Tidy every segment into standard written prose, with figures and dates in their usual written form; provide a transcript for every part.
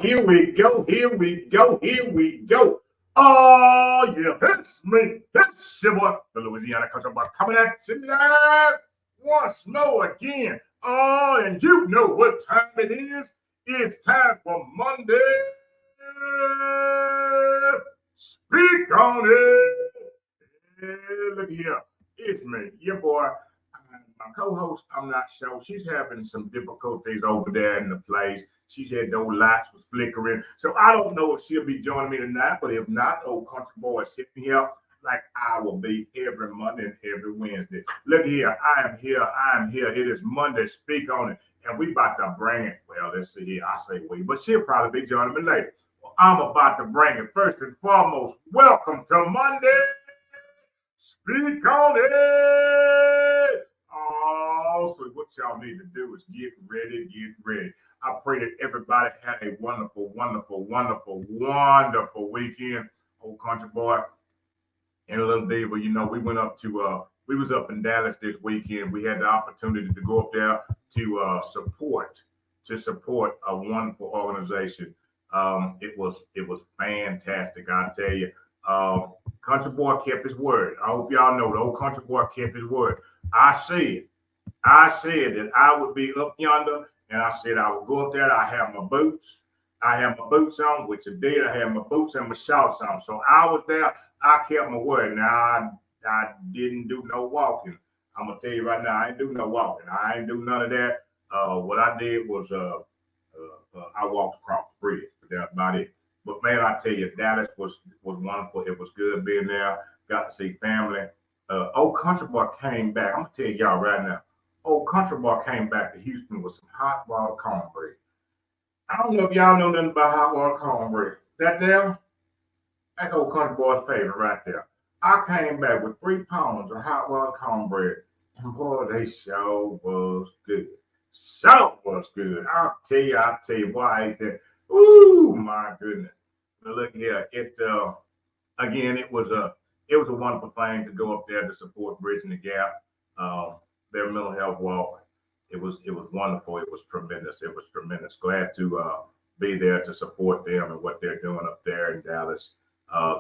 here we go, here we go, here we go. Oh, yeah, that's me. That's your boy, the Louisiana Country Boy, coming at you live once more again. Oh, and you know what time it is. It's time for Monday. Speak on it. Yeah, look here. It's me, your boy. My co-host, I'm not sure. She's having some difficulties over there in the place. She said those lights was flickering. So I don't know if she'll be joining me tonight, but if not, old country boy is sitting here like I will be every Monday and every Wednesday. Look here, I am here, I am here. It is Monday, speak on it. And we about to bring it. Well, let's see here. I say we, but she'll probably be joining me later. Well, I'm about to bring it first and foremost. Welcome to Monday. Speak on it. Oh, so what y'all need to do is get ready, get ready. I pray that everybody had a wonderful, wonderful, wonderful, wonderful weekend. Old country boy and a little diva, we went up to we was up in Dallas this weekend. We had the opportunity to go up there to support a wonderful organization. It was fantastic, I tell you. Country boy kept his word. I hope y'all know the old country boy kept his word. I said that I would be up yonder, and I said I would go up there. I have my boots. I have my boots on, which I did. I had my boots and my shorts on. So I was there. I kept my word. Now I didn't do no walking. I'm gonna tell you right now, I ain't do no walking. I ain't do none of that. What I did was I walked across the bridge, but that's about it. But man, I tell you, Dallas was wonderful. It was good being there. Got to see family. Old Country Boy came back. I'm gonna tell y'all right now. Old Country Boy came back to Houston with some hot water cornbread. I don't know if y'all know nothing about hot water cornbread. That there, that's Old Country Boy's favorite right there. I came back with 3 pounds of hot water cornbread, and boy, they sure was good. Sure was good. I'll tell you, boy, I ate that. Ooh, my goodness. But look here, again, it was a wonderful thing to go up there to support Bridging the Gap, uh, their mental health walk. It was wonderful. It was tremendous. It was tremendous. Glad to be there to support them and what they're doing up there in Dallas.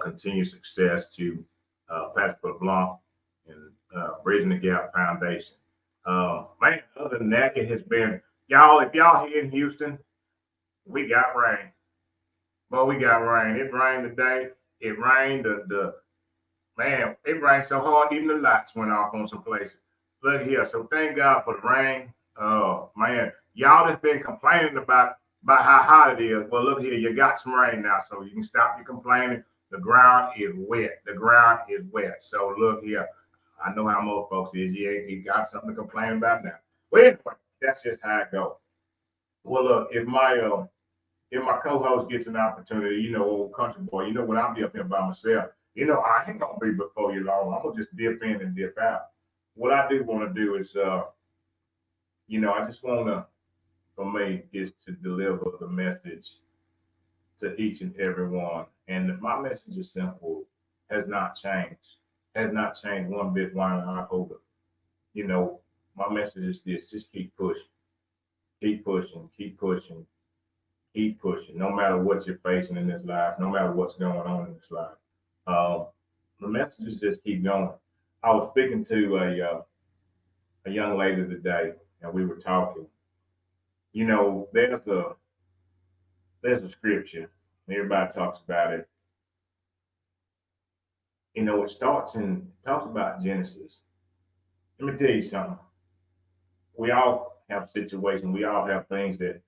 Continued success to Patrick LeBlanc and Bridging the Gap Foundation. Man, other than that, it has been y'all. If y'all here in Houston, we got rain. Well, we got rain. It rained today. It rained the man. It rained so hard, even the lights went off on some places. Look here. So thank God for the rain. Oh man, y'all that's been complaining about how hot it is. Well, look here. You got some rain now, so you can stop your complaining. The ground is wet. The ground is wet. So look here. I know how most folks is. You got something to complain about now. Well, anyway, that's just how it goes. Well, look, if my co-host gets an opportunity, old country boy, when I'll be up here by myself, I ain't gonna be before you long. I'm gonna just dip in and dip out. What I do want to do is, I just want to, for me, is to deliver the message to each and every one. And my message is simple, has not changed one bit while I hold it. You know, my message is this: just keep pushing, keep pushing, keep pushing, no matter what you're facing in this life, no matter what's going on in this life. Um, the message is just keep going. I was speaking to a young lady today, and we were talking. There's a scripture. Everybody talks about it. It talks about Genesis. Let me tell you something. We all have situations. We all have things that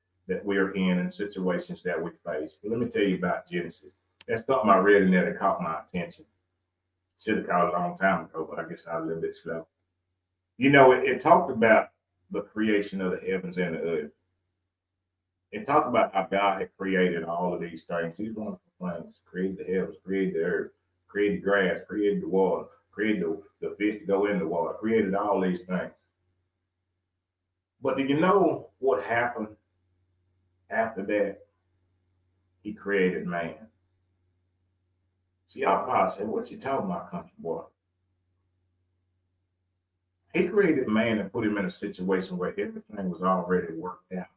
we're in and situations that we face. But let me tell you about Genesis. That's something I read in there that caught my attention. Should have caught it a long time ago, but I guess I was a little bit slow. It talked about the creation of the heavens and the earth. It talked about how God had created all of these things, these wonderful things, created the heavens, created the earth, created the grass, created the water, created the fish to go in the water, created all these things. But do you know what happened after that? He created man. See, y'all probably say, what you talking about, country boy? He created man and put him in a situation where everything was already worked out.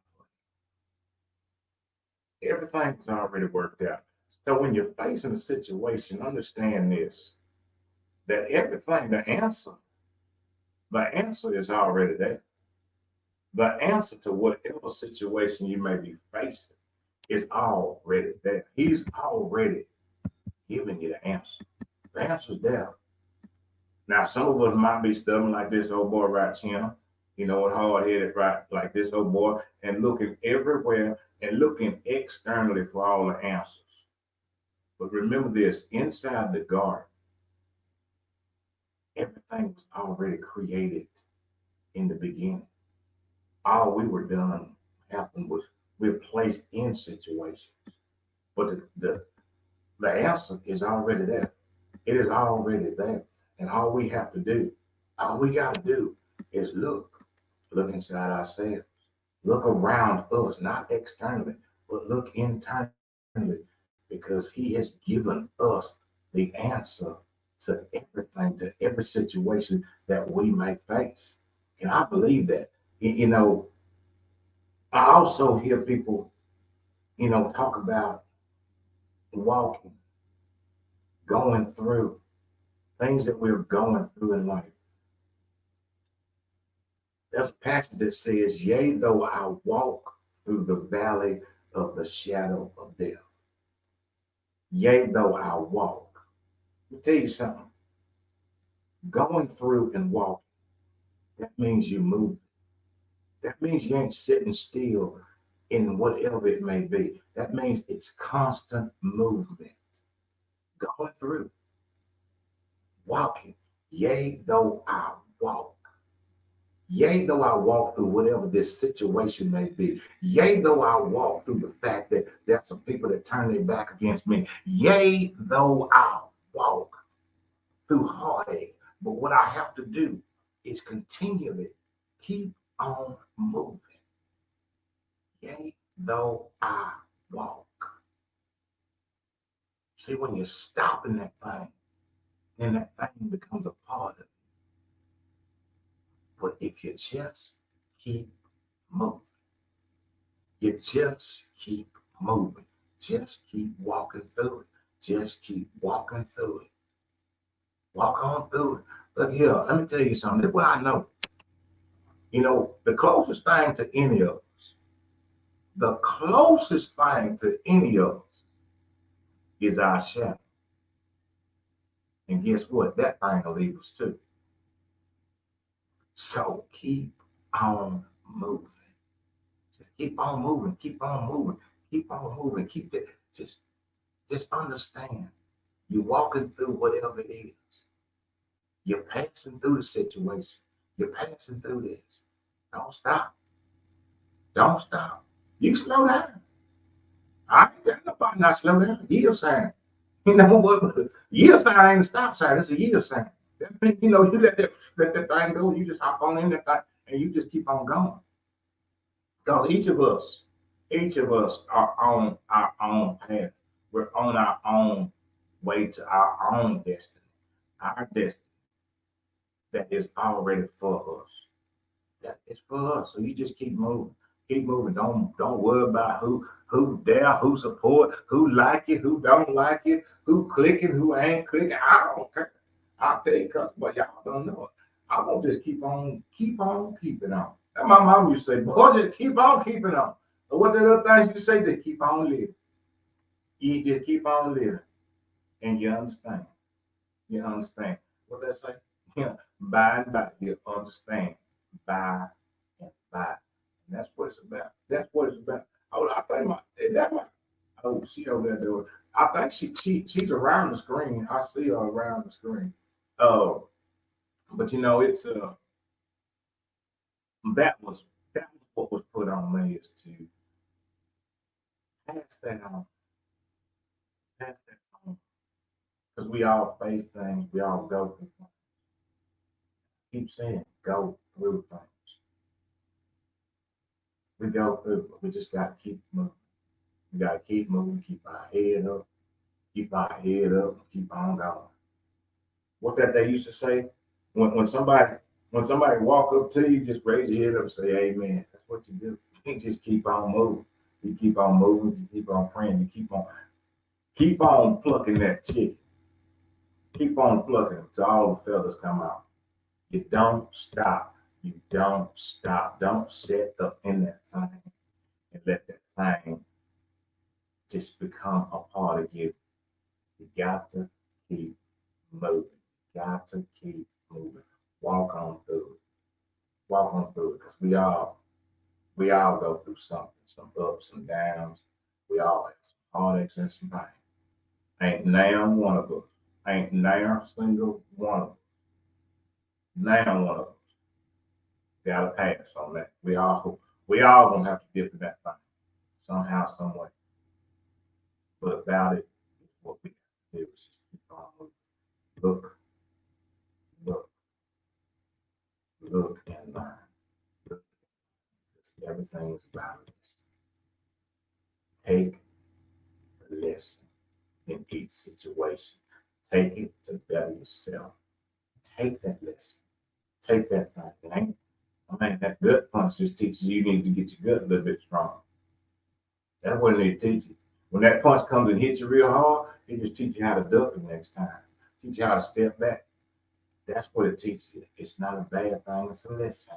Everything's already worked out. So when you're facing a situation, understand this, that everything, the answer is already there. The answer to whatever situation you may be facing is already there. He's already giving you the answer. The answer's there. Now, some of us might be stubborn like this old boy right here, hard headed right like this old boy, and looking everywhere and looking externally for all the answers. But remember this, inside the garden, everything was already created in the beginning. All we were done happened was we're placed in situations. But the answer is already there. It is already there. And all we have to do, all we got to do is look inside ourselves, look around us, not externally, but look internally, because He has given us the answer to everything, to every situation that we may face. And I believe that. I also hear people, talk about walking, going through things that we're going through in life. There's a passage that says, yea, though I walk through the valley of the shadow of death. Yea, though I walk. Let me tell you something. Going through and walking, that means you move. That means you ain't sitting still in whatever it may be. That means it's constant movement. Going through, walking. Yea, though I walk. Yea, though I walk through whatever this situation may be. Yea, though I walk through the fact that there's some people that turn their back against me. Yea, though I walk through heartache. But what I have to do is continually keep on moving. Yea, though I walk. See, when you're stopping that thing, then that thing becomes a part of it. But if you just keep moving, you just keep moving, just keep walking through it, just keep walking through it. Walk on through it. Look here, let me tell you something. This is what I know. The closest thing to any of us, the closest thing to any of us is our shadow. And guess what? That thing will leave us too. So keep on moving. Just keep on moving. Keep on moving. Keep on moving. Keep it. Just understand. You're walking through whatever it is. You're passing through the situation. You're passing through this. Don't stop. Don't stop. You slow down. I ain't telling nobody not slow down. Yield sign. You know what? Yield sign ain't a stop sign. It's a yield sign. You let that thing go. You just hop on in that thing and you just keep on going. Because each of us are on our own path. We're on our own way to our own destiny. Our destiny that is already for us. That is for us. So you just keep moving. Keep moving. Don't worry about who there, who support, who like it, who don't like it, who clicking, who ain't clicking. I don't care. I'll tell you, but y'all don't know it. I'm gonna just keep on keeping on. And my mom used to say, boy, just keep on keeping on. But what the other things you say, just keep on living. You just keep on living. And you understand. You understand. What they say? By and by, you understand. By and by. And that's what it's about. That's what it's about. I think she over there doing. I think she's around the screen. I see her around the screen. But it's that was what was put on me, is to pass that on, because we all face things, we all go through things. Keep saying go through things. We go through, but we just got to keep moving. We got to keep moving, keep our head up, and keep on going. What that they used to say, when somebody walk up to you, just raise your head up and say amen. That's what you do. You just keep on moving. You keep on moving, you keep on praying, you keep on plucking that chicken. Keep on plucking until all the feathers come out. You don't stop. You don't stop. Don't sit up in that thing and let that thing just become a part of you. You got to keep moving. You got to keep moving. Walk on through it. Walk on through it. Because we all go through something, some ups and downs. We all have some heartaches and some pain. Ain't now one of us. Ain't now single one of us. Now one of us got a pass on that. We all gonna have to get to that thing somehow, some way. But about it, what we have to do is just keep on moving. Look, look, look and learn. Look, everything is about this. Take the lesson in each situation. Take it to better yourself. Take that lesson. Take that thing. That gut punch just teaches you need to get your gut a little bit stronger. That's what they teach you. When that punch comes and hits you real hard, it just teaches you how to duck the next time. Teach you how to step back. That's what it teaches you. It's not a bad thing, it's a lesson.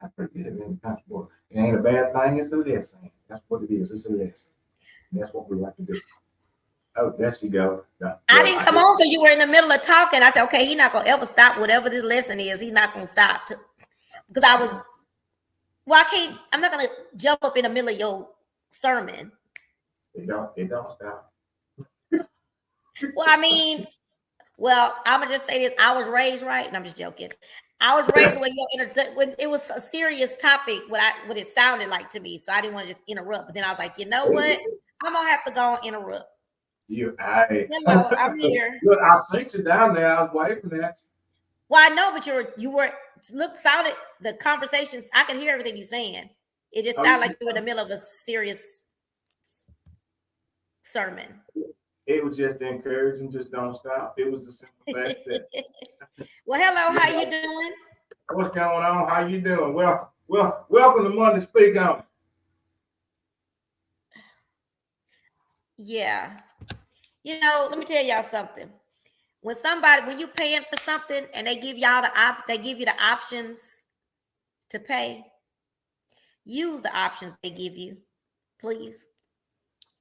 I forget it in the word. It ain't a bad thing, it's a lesson. That's what it is. It's a lesson. And that's what we like to do. Oh, there she go. I didn't come on because you were in the middle of talking. I said, okay, he's not gonna ever stop. Whatever this lesson is, he's not gonna stop. Because I'm not gonna jump up in the middle of your sermon. It don't stop. Well, I mean, I'm gonna just say this. I was raised right, and I'm just joking. I was raised when it was a serious topic, what it sounded like to me. So I didn't want to just interrupt. But then I was like, you know what? I'm gonna have to go and interrupt. Hello, I'm here. Look, I sent you down there. I was waiting for that. Well, I know, but sounded the conversations. I could hear everything you're saying. It just sounded like you were in the middle of a serious sermon. It was just encouraging. Just don't stop. It was the simple fact that. Well, hello. How you doing? What's going on? How you doing? Well, welcome to Monday Speak On. Yeah. Let me tell y'all something. When you paying for something and they give you the options to pay, use the options they give you, please.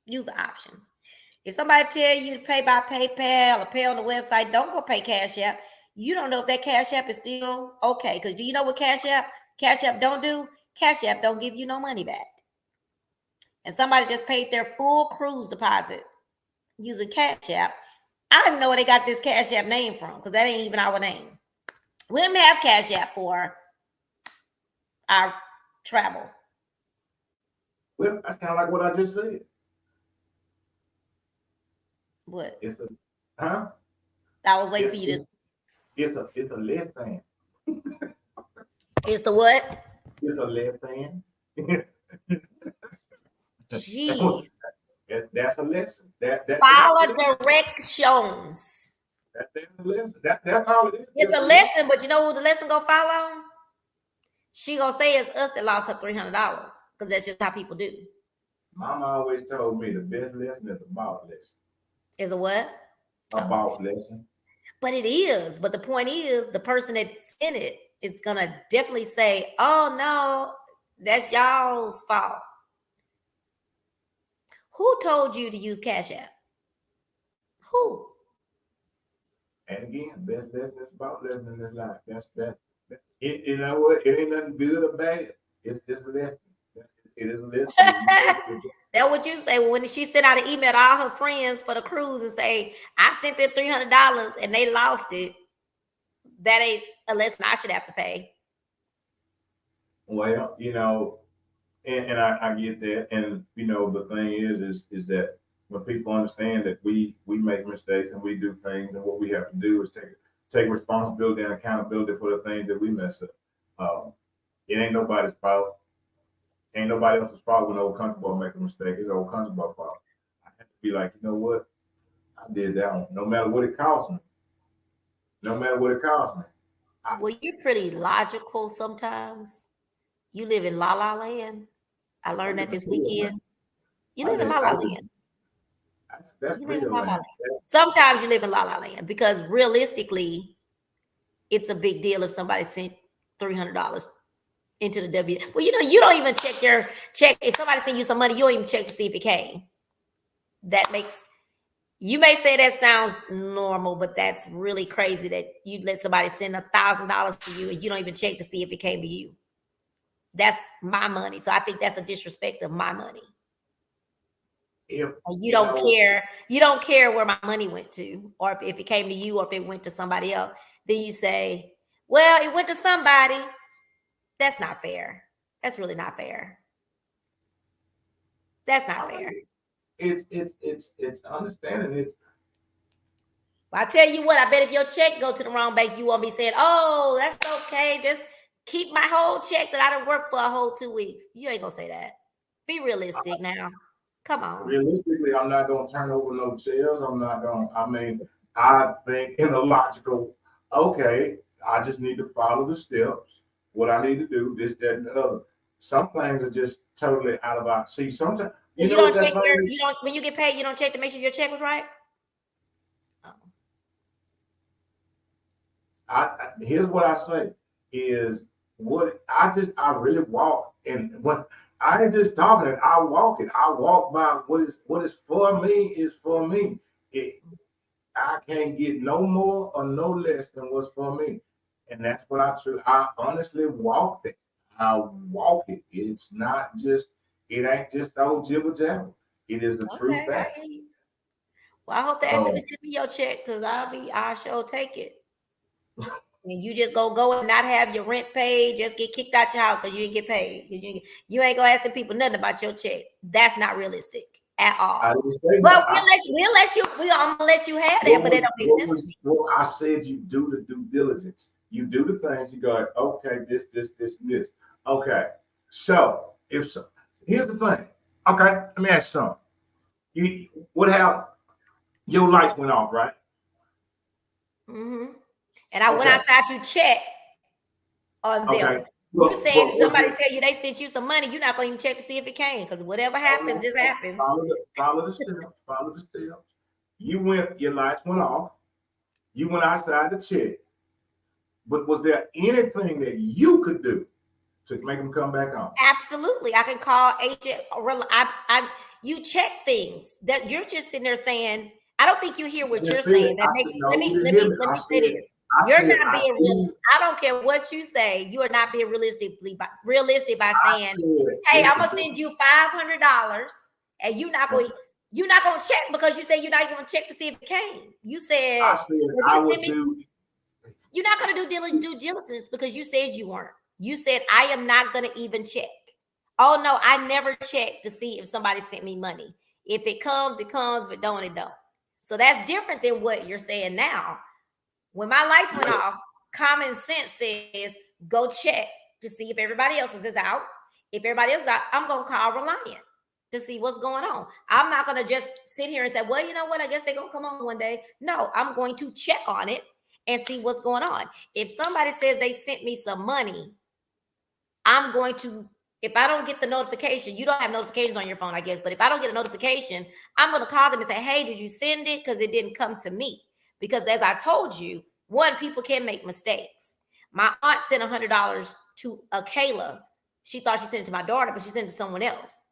Use the options. If somebody tell you to pay by PayPal or pay on the website, don't go pay Cash App. You don't know if that Cash App is still okay. Because do you know what Cash App don't do? Cash App don't give you no money back. And somebody just paid their full cruise deposit using Cash App. I don't even know where they got this Cash App name from, because that ain't even our name. We didn't have Cash App for our travel. Well, that's kind of like what I just said. What? It's a, huh? I was waiting for you to. It's a less than. It's the what? It's a less than. Jeez. That's a lesson. Follow directions. That's a lesson. That's all it is. It's a lesson, but you know who the lesson gonna follow? She gonna say it's us that lost her $300, because that's just how people do. Mama always told me the best lesson is a bought lesson. Is a what? A bought lesson. But it is. But the point is, the person that's in it is gonna definitely say, "Oh no, that's y'all's fault." Who told you to use Cash App? Who? And again, best lesson is about lesson in this life. That's that. You know what? It ain't nothing good or bad. It's just a lesson. It is a lesson. That's what you say. When she sent out an email to all her friends for the cruise and say, I sent them $300 and they lost it, that ain't a lesson I should have to pay. Well, and I get that. And, the thing is that when people understand that we make mistakes and we do things, and what we have to do is take responsibility and accountability for the things that we mess up. It ain't nobody's fault. Ain't nobody else's fault when Old Country Boy make a mistake. It's Old Country Boy fault. I have to be like, you know what? I did that one. No matter what it cost me. Well, you're pretty logical sometimes. You live in La La Land. I learned that this weekend. You live in La La Land. That's You live in real La La land. Land. Sometimes you live in La La Land because realistically, it's a big deal if somebody sent $300 into the W. Well, you don't even check your check. If somebody sent you some money, you don't even check to see if it came. That makes, you may say that sounds normal, but that's really crazy that you let somebody send $1,000 to you and you don't even check to see if it came to you. That's my money. So I think that's a disrespect of my money. If You don't care. You don't care where my money went to, or if it came to you, or if it went to somebody else. Then you say, "Well, it went to somebody." That's not fair. That's really not fair. That's not fair. It's understanding. It's I tell you what. I bet if your check go to the wrong bank, you won't be saying, "Oh, that's okay. Just keep my whole check that I done worked for a whole 2 weeks." You ain't gonna say that. Be realistic now. Come on. realistically, I'm not gonna turn over no chairs. I'm not gonna. I mean, I think in a logical. Okay, I just need to follow the steps. What I need to do, this, that, and the other. Some things are just totally out of our. See, sometimes So you don't check you don't, when you get paid, you don't check to make sure your check was right. Here's what I say is what I really walk, and what I ain't just talking it, I walk it. I walk by what is for me is for me. I can't get no more or no less than what's for me. And that's what I honestly walk it. I walk it. It's not just, it ain't just old jibber jabber. It is the true fact. Well, I hope that send me your check, because I sure take it. And you just go and not have your rent paid, just get kicked out your house because you didn't get paid. You ain't gonna ask the people nothing about your check. That's not realistic at all. But I'm gonna let you have that, but it don't make sense to me. Well, I said you do the due diligence. You do the things. You go, okay, this. Okay, so here's the thing. Okay, let me ask you something. You would have your lights went off, right? Mm-hmm. And I went outside to check on them. Okay. You said if somebody tell you they sent you some money, you're not going to even check to see if it came, because whatever happens just happens. Follow the steps. Follow the steps. Your lights went off. You went outside to check. But was there anything that you could do to make them come back on? Absolutely. I can call agent. You check things that you're just sitting there saying. I don't think you hear what you're saying. That makes. Let me say this. You're not being real. I don't care what you say. You are not being realistic by saying, "Hey, I'm gonna send you $500," and you're not going to check because you say you're not going to check to see if it came. You said you're not going to do due diligence because you said you weren't. You said I am not going to even check. Oh no, I never check to see if somebody sent me money. If it comes, it comes. If it don't, it don't. So that's different than what you're saying now. When my lights went off, common sense says go check to see if everybody else is out. If everybody else is out, I'm going to call Reliant to see what's going on. I'm not going to just sit here and say, well, you know what? I guess they're going to come on one day. No, I'm going to check on it and see what's going on. If somebody says they sent me some money, I'm going to, if I don't get the notification, you don't have notifications on your phone, I guess, but if I don't get a notification, I'm going to call them and say, hey, did you send it? Because it didn't come to me. Because as I told you, one, people can make mistakes. My aunt sent $100 to Kayla. She thought she sent it to my daughter, but she sent it to someone else.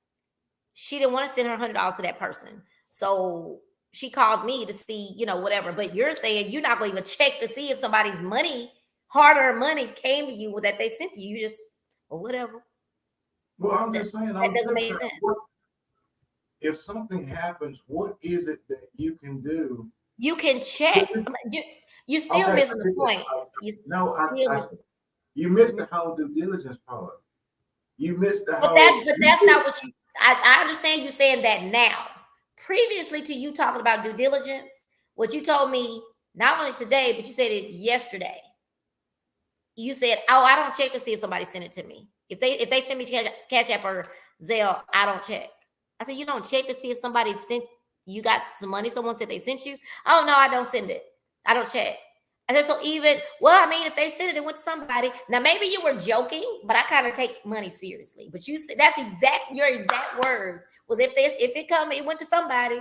She didn't want to send her $100 to that person. So she called me to see, whatever. But you're saying you're not going to even check to see if somebody's money, hard-earned money, came to you that they sent to you. You just, whatever. Well, I'm just saying. That doesn't make sense. If something happens, what is it that you can do? You can check. You still missing the point. You missed the whole due diligence part. You missed the whole. But that's not what you. I understand you saying that now. Previously to you talking about due diligence, what you told me not only today, but you said it yesterday. You said, "Oh, I don't check to see if somebody sent it to me. If they send me Cash App or Zelle, I don't check." I said, "You don't check to see if somebody sent you got some money? Someone said they sent you? Oh no, I don't send it. I don't check." And then so even, well, I mean, if they sent it, it went to somebody. Now maybe you were joking, but I kind of take money seriously. But you said that's your exact words was if it went to somebody.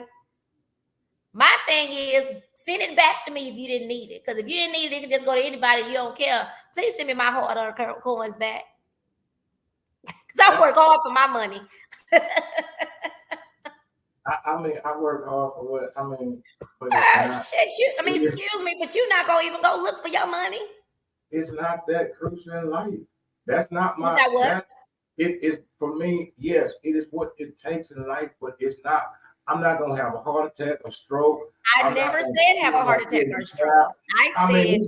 My thing is send it back to me if you didn't need it. Because if you didn't need it, it can just go to anybody. You don't care. Please send me my hard-earned coins back. Because I work hard for my money. I mean, I work hard for what I mean, but excuse me, but you're not gonna even go look for your money. It's not that crucial in life. That's not my. Is that what? That, it is for me. Yes, it is what it takes in life, but it's not. I'm not gonna have a heart attack or stroke. I never said have a heart attack or stroke. I said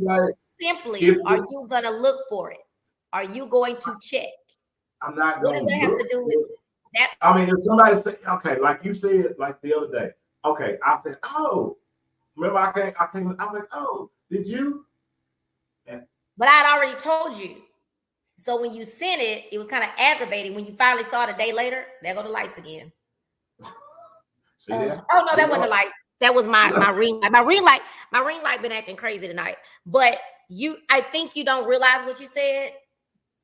simply, are you gonna look for it? Are you going to check? I'm not going. What does that have to do with that? I mean, if somebody say, okay, like you said, like the other day, okay, I said, oh, remember I was like, oh, did you? But I had already told you. So when you sent it, it was kind of aggravating. When you finally saw it a day later, there go the lights again. Oh no, that wasn't the lights. That was my ring light. My ring light been acting crazy tonight. But I think you don't realize what you said,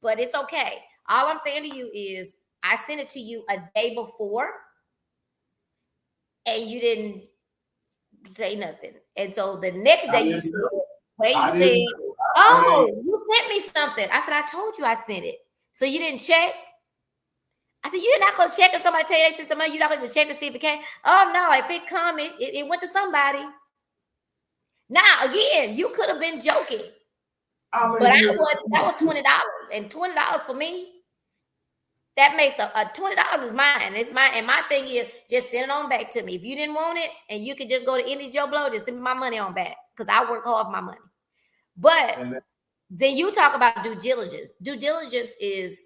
but it's okay. All I'm saying to you is I sent it to you a day before and you didn't say nothing. And so the next day you said, oh, you sent me something. I said, I told you I sent it. So you didn't check? I said, you're not going to check if somebody tell you they sent some money. You're not going to check to see if it came. Oh, no, if it come, it went to somebody. Now, again, you could have been joking. But that was $20. And $20 for me, that makes a $20 is mine. It's mine. And my thing is just send it on back to me. If you didn't want it and you could just go to any Joe Blow, just send me my money on back because I work hard for my money. But then you talk about due diligence. Due diligence is,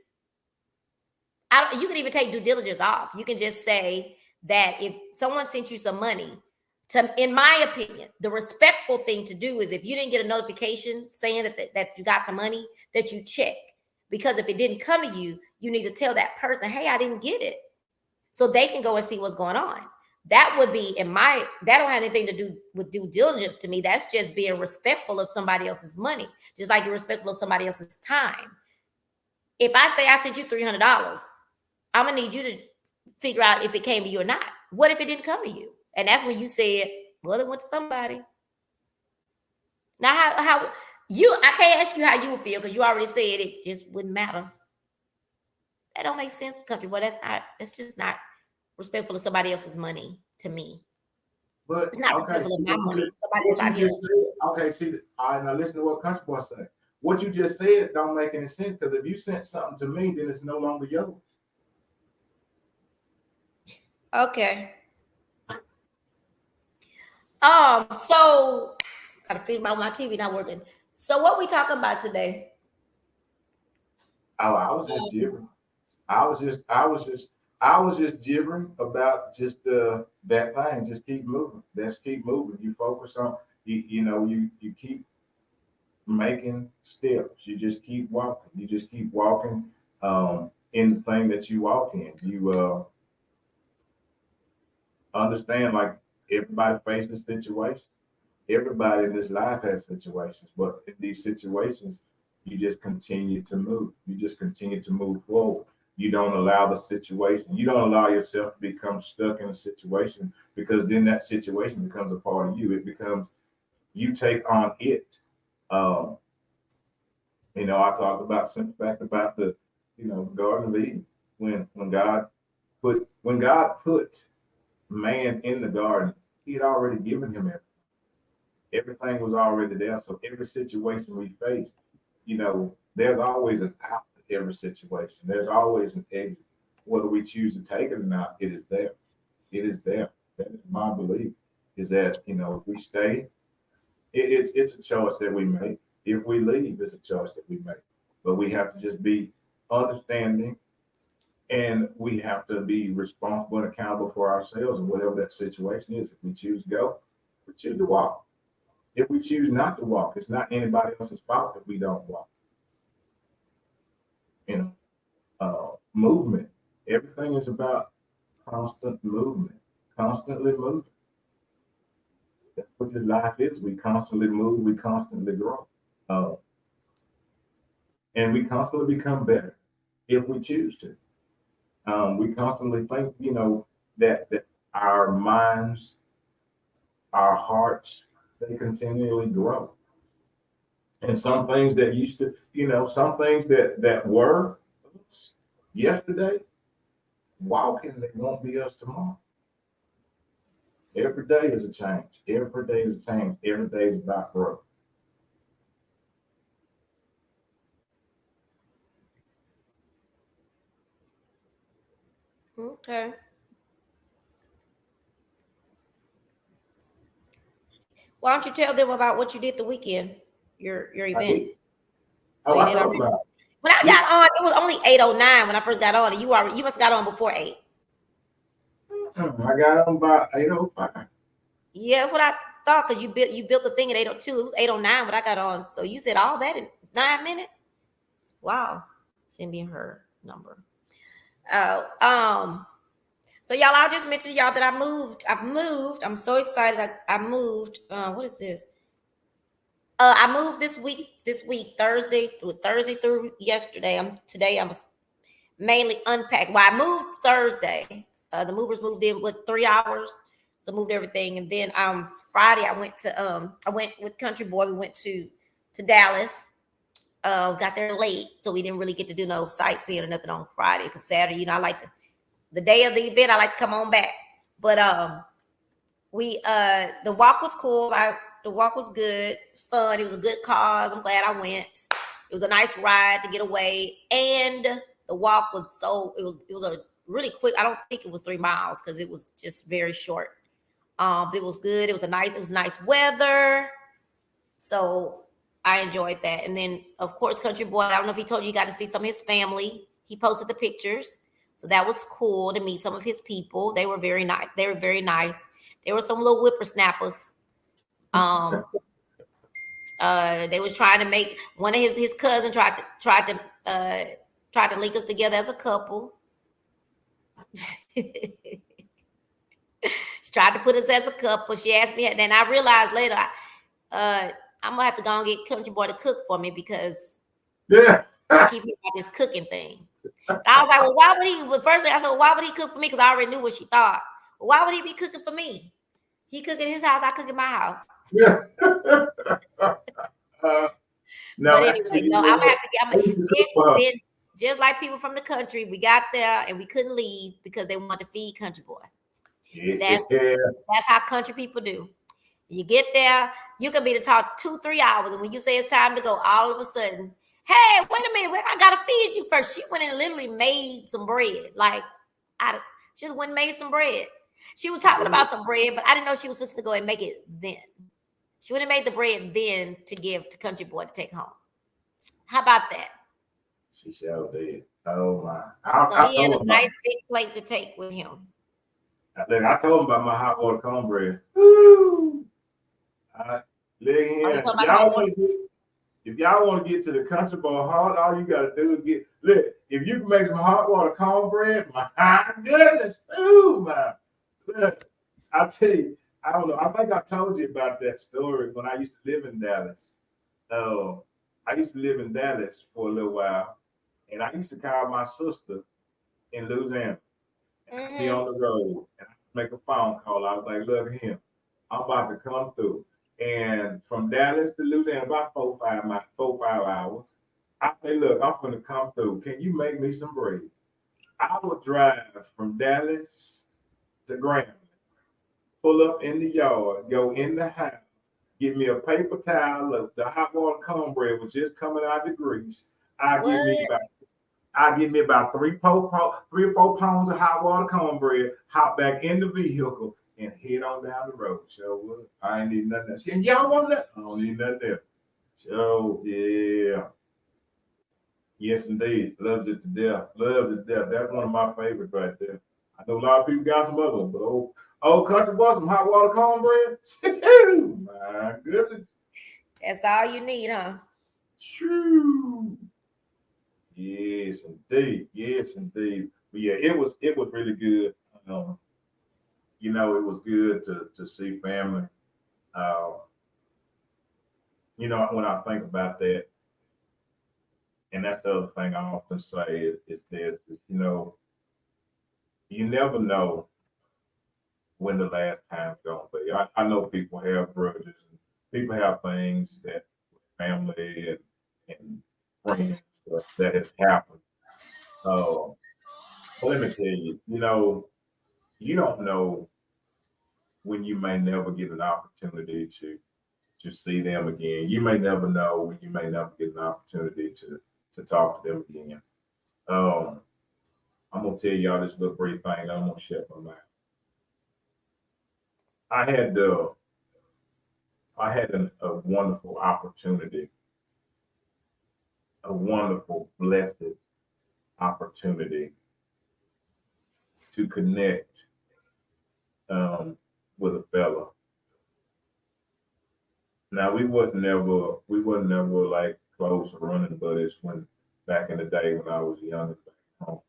you can even take due diligence off. You can just say that if someone sent you some money, in my opinion, the respectful thing to do is if you didn't get a notification saying that you got the money, that you check. Because if it didn't come to you, you need to tell that person, hey, I didn't get it. So they can go and see what's going on. That would be that don't have anything to do with due diligence to me. That's just being respectful of somebody else's money, just like you're respectful of somebody else's time. If I say I sent you $300, I'm going to need you to figure out if it came to you or not. What if it didn't come to you? And that's when you said, well, it went to somebody. Now, I can't ask you how you would feel because you already said it just wouldn't matter. That don't make sense, country boy. That's just not respectful of somebody else's money to me. But it's not respectful of my money. Okay, see, all right, now listen to what country boy said. What you just said don't make any sense because if you sent something to me, then it's no longer yours. Okay. So gotta figure about my TV not working. So what we talking about today? Oh, I was just gibbering. I was just gibbering about just that thing. Just keep moving. Just keep moving. You focus on you keep making steps. You just keep walking. You just keep walking in the thing that you walk in. You understand like everybody faces situations. Everybody in this life has situations, but in these situations, you just continue to move. You just continue to move forward. You don't allow the situation, you don't allow yourself to become stuck in a situation because then that situation becomes a part of you. It becomes, you take on it. I talked about simple fact about the, Garden of Eden. When God put man in the garden, he had already given him everything. Everything was already there. So every situation we face, there's always an out to every situation. There's always an exit. Whether we choose to take it or not, it is there. It is there. That is my belief. Is that if we stay, it's a choice that we make. If we leave, it's a choice that we make. But we have to just be understanding, and we have to be responsible and accountable for ourselves and whatever that situation is. If we choose to go, we choose to walk. If we choose not to walk, it's not anybody else's fault if we don't walk. Movement. Everything is about constant movement, constantly moving. That's what this life is. We constantly move, we constantly grow. Uh, and we constantly become better if we choose to. We constantly think, that our minds, our hearts, they continually grow. And some things that used to, some things that were us yesterday, walking, they won't be us tomorrow. Every day is a change. Every day is a change. Every day is about growth. Okay. Why don't you tell them about what you did the weekend? Your I event. did. Oh, Oh, you I did thought already. about When I it. got on, it was only 8:09 when I first got on. And you must have got on before 8. I got on by 8:05. Yeah, what I thought, because you built the thing at 8:02. It was 8:09 when I got on. So you said all that in 9 minutes? Wow. Send me her number. Oh, so y'all, I'll just mention y'all that I moved. I've moved. I'm so excited. I moved. What is this? I moved this week, Thursday through yesterday. I was mainly unpacked. Well, I moved Thursday. The movers moved in with 3 hours. So moved everything. And then Friday I went with Country Boy. We went to Dallas. Got there late, so we didn't really get to do no sightseeing or nothing on Friday. Because Saturday, I like the day of the event, I like to come on back. But we the walk was cool. The walk was good, fun. It was a good cause. I'm glad I went. It was a nice ride to get away, and the walk was it was a really quick. I don't think it was 3 miles because it was just very short. But it was good. It was nice weather, so I enjoyed that. And then of course, Country Boy. I don't know if he told you, got to see some of his family. He posted the pictures, so that was cool to meet some of his people. They were very nice. They were very nice. There were some little whippersnappers. Um, they was trying to make one of his cousin tried to link us together as a couple. She tried to put us as a couple. She asked me, and then I realized later, I'm gonna have to go and get Country Boy to cook for me because Yeah. I keep hearing about this cooking thing. I was like, well, why would he? Well, first thing I said, well, why would he cook for me? Because I already knew what she thought. Well, why would he be cooking for me? He cook in his house, I cook in my house. Yeah. No, But anyway, actually, you no, know I'm what? happy. I used to cook for her. Then just like people from the country, we got there and we couldn't leave because they wanted to feed Country Boy. That's Yeah. that's how country people do. You get there, you can be to talk 2-3 hours, and when you say it's time to go, all of a sudden, hey, wait a minute, I gotta feed you first. She went and literally made some bread. Like she just went and made some bread. She was talking about some bread, but I didn't know she was supposed to go and make it then. She would have made the bread then to give to Country Boy to take home. How about that? She sure did. Oh my! So I he had told a him nice big plate to take with him. I told him about my hot water cornbread. Woo! I, look Oh, you here. talking about hot water? If y'all want to get to the Country Boy heart, all you gotta do is look. If you can make some hot water cornbread, my goodness, ooh my! Look, I tell you, I don't know. I think I told you about that story when I used to live in Dallas. I used to live in Dallas for a little while, and I used to call my sister in Louisiana. And I'd be on the road, and I'd make a phone call. I was like, "Look here, I'm about to come through." And from Dallas to Louisiana, about 4-5 hours. I say, "Look, I'm gonna come through. Can you make me some bread?" I would drive from Dallas to Grambling, pull up in the yard, go in the house, get me a paper towel. Look, the hot water cornbread was just coming out of the grease. I What? give me about three or 4 pounds of hot water cornbread, hop back in the vehicle, and head on down the road. So I ain't need nothing else. And y'all want that? I don't need nothing else. So yeah. Yes, indeed. Loves it to death. Loves it to death. That's one of my favorites right there. I know a lot of people got some other ones, but old Country Boy, some hot water cornbread. My goodness. That's all you need, huh? True. Yes, indeed. Yes, indeed. But yeah, it was really good. It was good to see family. Uh, when I think about that, and that's the other thing I often say is this: you never know when the last time's gonna be. I know people have grudges and people have things that family and friends that has happened. But let me tell you, you don't know when you may never get an opportunity to see them again. You may never know when you may never get an opportunity to talk to them again. Um, I'm gonna tell y'all this little brief thing. And I'm gonna shut my mouth. I had a wonderful opportunity, a wonderful, blessed opportunity to connect with a fella. Now we wasn't never like close running buddies when back in the day when I was young and back home.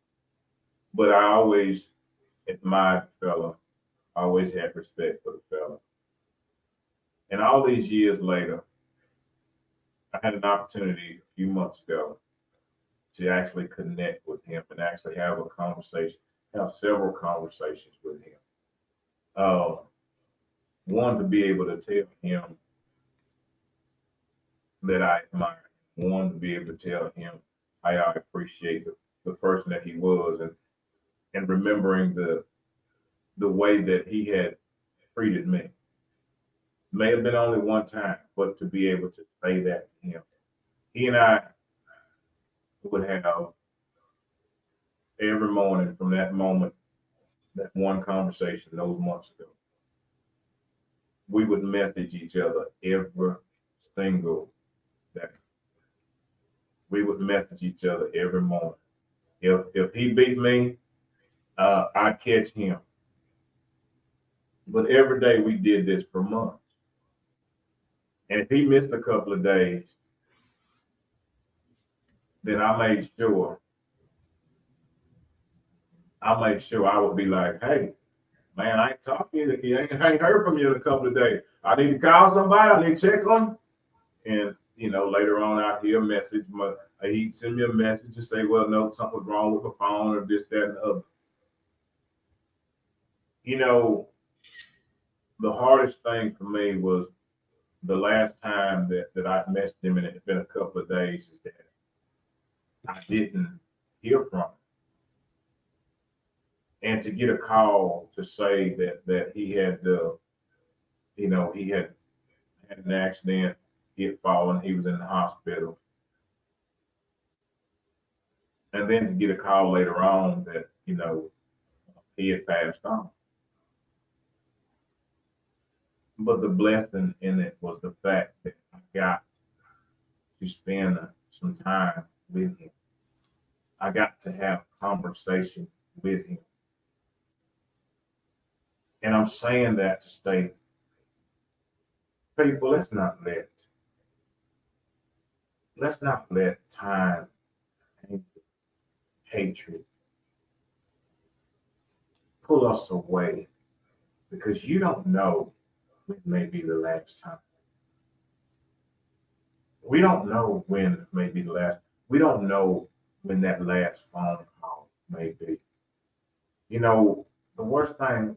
But I always admired the fella, always had respect for the fella. And all these years later, I had an opportunity a few months ago to actually connect with him and actually have a conversation, have several conversations with him. Uh, One, to be able to tell him that I admire him. One, to be able to tell him how I appreciate the person that he was, and remembering the way that he had treated me. May have been only one time, but to be able to say that to him. He and I would have every morning from that moment, that one conversation those months ago, we would message each other every single day. We would message each other every morning. If he beat me, I'd catch him. But every day we did this for months. And if he missed a couple of days, then I made sure I would be like, hey, man, I ain't talking to you. I ain't heard from you in a couple of days. I need to call somebody. I need to check on you. And, later on I'd hear a message. He'd send me a message and say, well, no, something's wrong with the phone or this, that, and the other. The hardest thing for me was the last time that I messaged him, and it had been a couple of days, is that I didn't hear from him. And to get a call to say that he had he had an accident, he had fallen, he was in the hospital. And then to get a call later on that, he had passed on. But the blessing in it was the fact that I got to spend some time with him. I got to have conversation with him. And I'm saying that to state, people, let's not let time, hatred pull us away, because you don't know when may be the last time. We don't know when may be the last. We don't know when that last phone call may be. The worst thing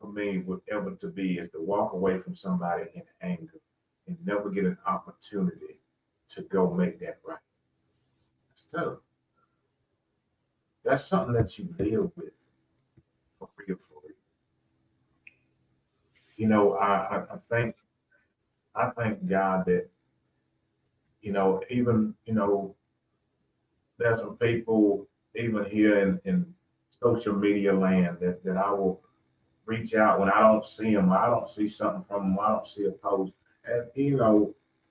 for me would ever to be is to walk away from somebody in anger and never get an opportunity to go make that right. That's tough. That's something that you live with for real, for real. I thank God that, even, there's some people even here in social media land that I will reach out when I don't see them, I don't see something from them, I don't see a post. And,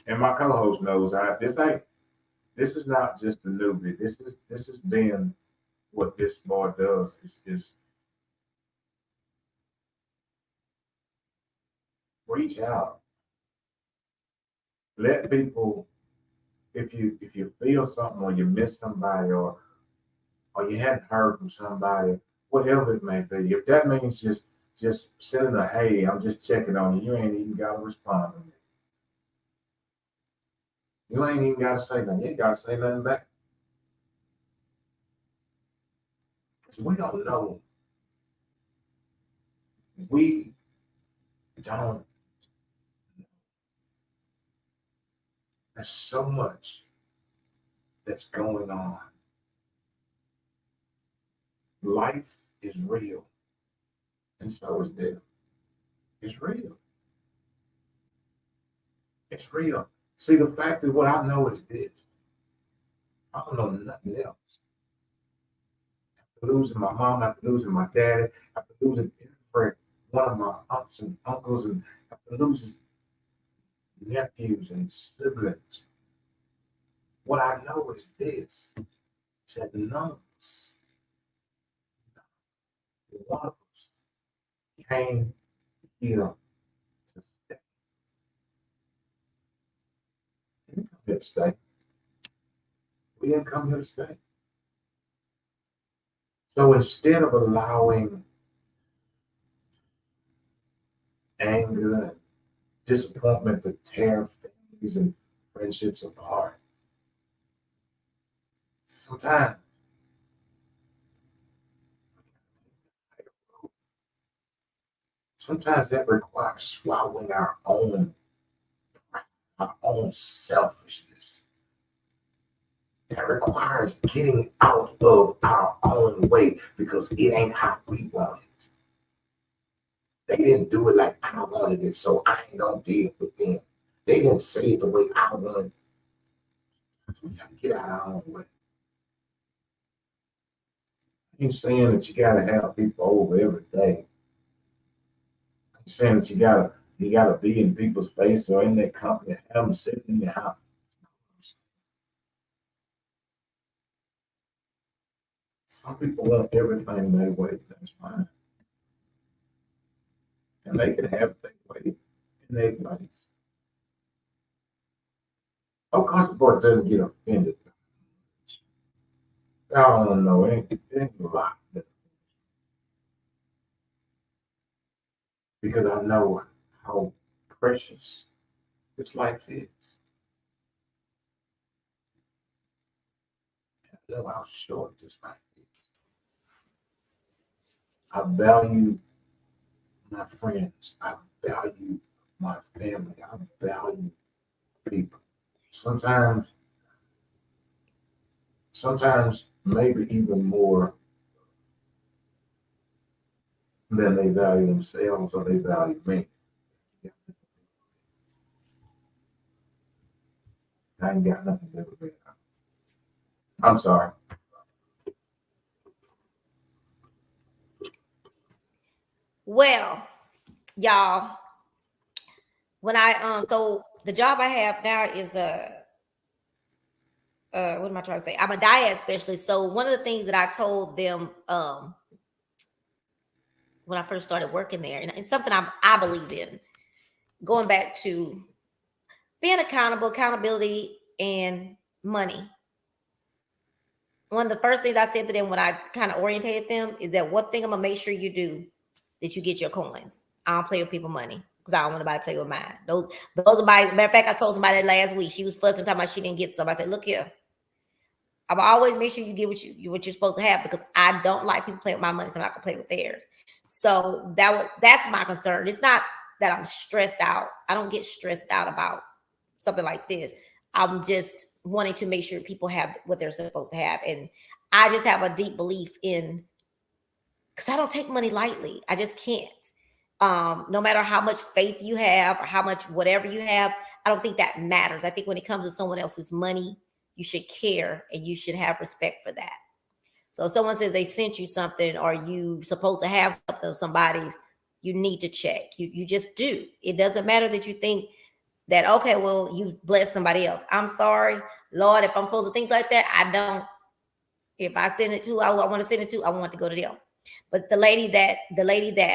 and my co-host knows this is not just a newbie. This has been what this boy does is reach out. Let people, if you feel something or you miss somebody or you hadn't heard from somebody, whatever it may be, if that means just just sending a hey, I'm just checking on you. You ain't even got to respond to me. You ain't even got to say nothing. You ain't got to say nothing back. So we don't know. We don't. There's so much that's going on. Life is real, and so is death. It's real. It's real. See, the fact is, what I know is this. I don't know nothing else. After losing my mom, after losing my daddy, after losing every one of my aunts and uncles, and after losing nephews and siblings, what I know is this: is that none of us, one of us, came here to stay. We didn't come here to stay. We didn't come here to stay. So instead of allowing anger and disappointment to tear families and friendships apart, sometimes that requires swallowing our own selfishness. That requires getting out of our own way because it ain't how we want it. They didn't do it like I wanted it, so I ain't gonna deal with them. They didn't say it the way I wanted. We gotta get out of our own way. I ain't saying that you gotta have people over every day. I'm saying that you gotta be in people's face or in their company, have them sitting in your house. Some people want everything their way. That's fine, and they can have their way in their place. Of course, the board doesn't get offended. I don't know. It ain't a lot. Because I know how precious this life is. I know how short this life is. I value my friends. I value my family. I value people. Sometimes maybe even more than they value themselves or they value me. I ain't got nothing to do with it. I'm sorry. Well, y'all, when I so the job I have now is what am I trying to say? I'm a diet specialist. So one of the things that I told them when I first started working there, and it's something I believe in, going back to being accountability, and money. One of the first things I said to them when I kind of orientated them is that one thing I'm gonna make sure you do that you get your coins. I don't play with people's money because I don't want anybody to play with mine. Those are my matter of fact, I told somebody that last week. She was fussing talking about she didn't get some. I said, look here. I'm always make sure you get what you're supposed to have because I don't like people playing with my money, so I'm not gonna play with theirs. So that's my concern. It's not that I'm stressed out. I don't get stressed out about something like this. I'm just wanting to make sure people have what they're supposed to have. And I just have a deep belief in, because I don't take money lightly. I just can't. No matter how much faith you have or how much whatever you have, I don't think that matters. I think when it comes to someone else's money, you should care and you should have respect for that. So if someone says they sent you something or you supposed to have something of somebody's, you need to check. You just do. It doesn't matter that you think that, okay, well, you bless somebody else. I'm sorry, Lord, if I'm supposed to think like that, I don't. If I send it to, I want to send it to, I want to go to them. But the lady that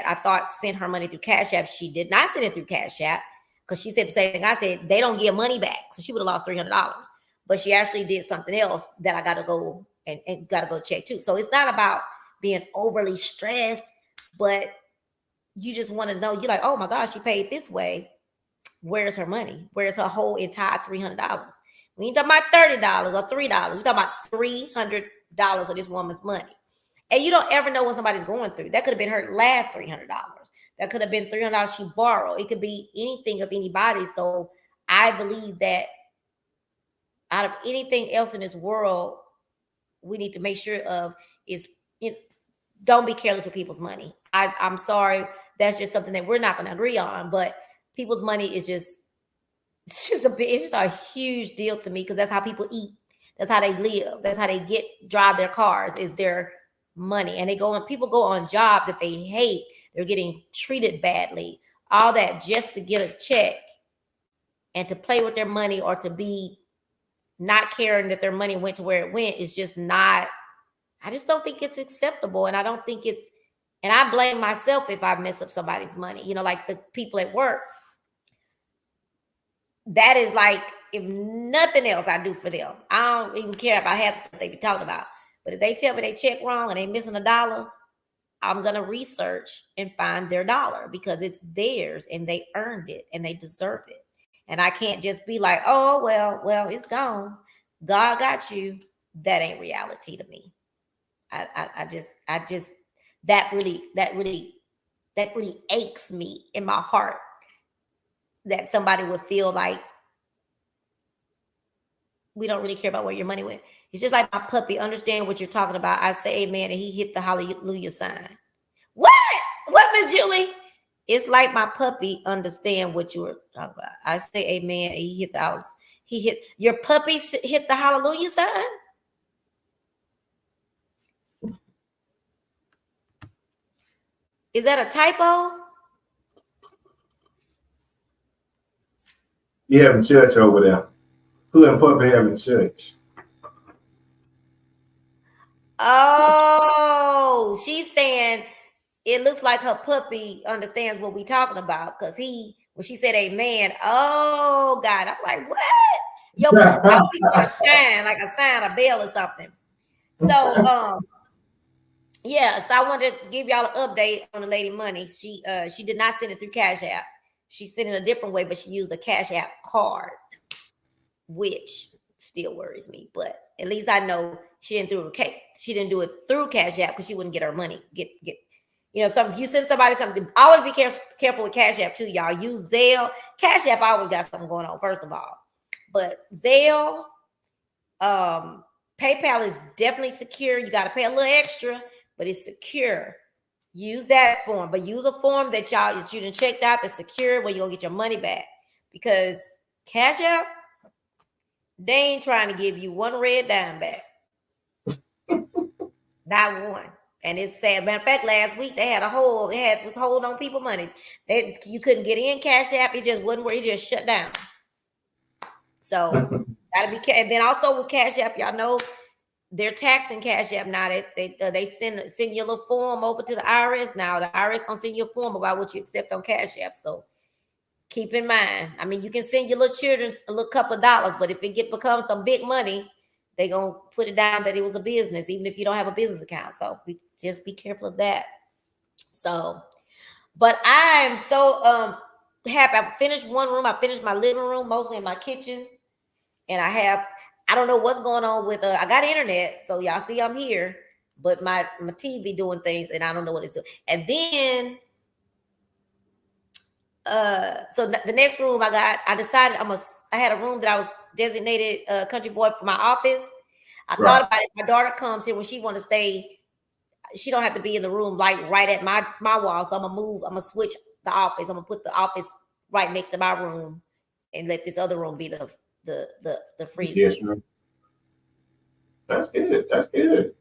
I thought sent her money through Cash App, she did not send it through Cash App because she said the same thing I said. They don't give money back, so she would have lost $300. But she actually did something else that I got to go and got to go check too. So it's not about being overly stressed, but you just want to know, you're like, oh my gosh, she paid this way. Where's her money? Where's her whole entire $300? We ain't talking about $30 or $3. We're talking about $300 of this woman's money. And you don't ever know what somebody's going through. That could have been her last $300. That could have been $300 she borrowed. It could be anything of anybody. So I believe that out of anything else in this world, we need to make sure of is, you know, don't be careless with people's money. I'm sorry. That's just something that we're not going to agree on. But people's money is it's just a huge deal to me, because that's how people eat. That's how they live. That's how they drive their cars, is their money. And people go on jobs that they hate. They're getting treated badly. All that just to get a check and to play with their money, or to be not caring that their money went to where it went, is just not, I just don't think it's acceptable. And I don't think and I blame myself if I mess up somebody's money, like the people at work. That is like, if nothing else I do for them, I don't even care about half the stuff they be talking about. But if they tell me they check wrong and they missing $1, I'm going to research and find their dollar, because it's theirs and they earned it and they deserve it. And I can't just be like, oh, well, it's gone. God got you. That ain't reality to me. I just, that really aches me in my heart, that somebody would feel like we don't really care about where your money went. It's just like my puppy. Understand what you're talking about. I say amen, and he hit the hallelujah sign. What, Miss Julie? It's like my puppy understand what you were talking about. I say amen, and he hit the house. Your puppy hit the hallelujah sign? Is that a typo? You having church over there? Who and puppy having church? Oh, she's saying it looks like her puppy understands what we talking about, because when she said amen, oh God, I'm like, what? Yo, puppy's got a sign, a bell or something. So yeah, so I wanted to give y'all an update on the lady money. She did not send it through Cash App. She sent it a different way, but she used a Cash App card, which still worries me. But at least I know she didn't do it through Cash App, because she wouldn't get her money. If you send somebody something, always be careful with Cash App too, y'all. Use Zelle. Cash App always got something going on, first of all. But Zelle, PayPal is definitely secure. You got to pay a little extra, but it's secure. Use that form, but use a form that you done checked out that's secure, where you're gonna get your money back. Because Cash App, they ain't trying to give you one red dime back. Not one. And it's sad. Matter of fact, last week they had was hold on people money. You couldn't get in Cash App. It just wouldn't work. It just shut down. So gotta be careful. And then also with Cash App, y'all know they're taxing Cash App now. They send your little form over to the IRS now. The IRS gonna send you a form about what you accept on Cash App. So keep in mind. I mean, you can send your little children a little couple of dollars, but if it becomes some big money, they gonna put it down that it was a business, even if you don't have a business account. So just be careful of that. So, but I am so happy. I finished one room. I finished my living room, mostly in my kitchen, and I don't know what's going on with I got internet, so y'all see I'm here, but my TV doing things, and I don't know what it's doing. And then so the next room I decided I had a room that I was designated country boy for my office. I thought about it. My daughter comes here when she want to stay. She don't have to be in the room like right at my wall. So I'm gonna switch the office. I'm gonna put the office right next to my room and let this other room be the free. Yes, ma'am. That's good. That's good.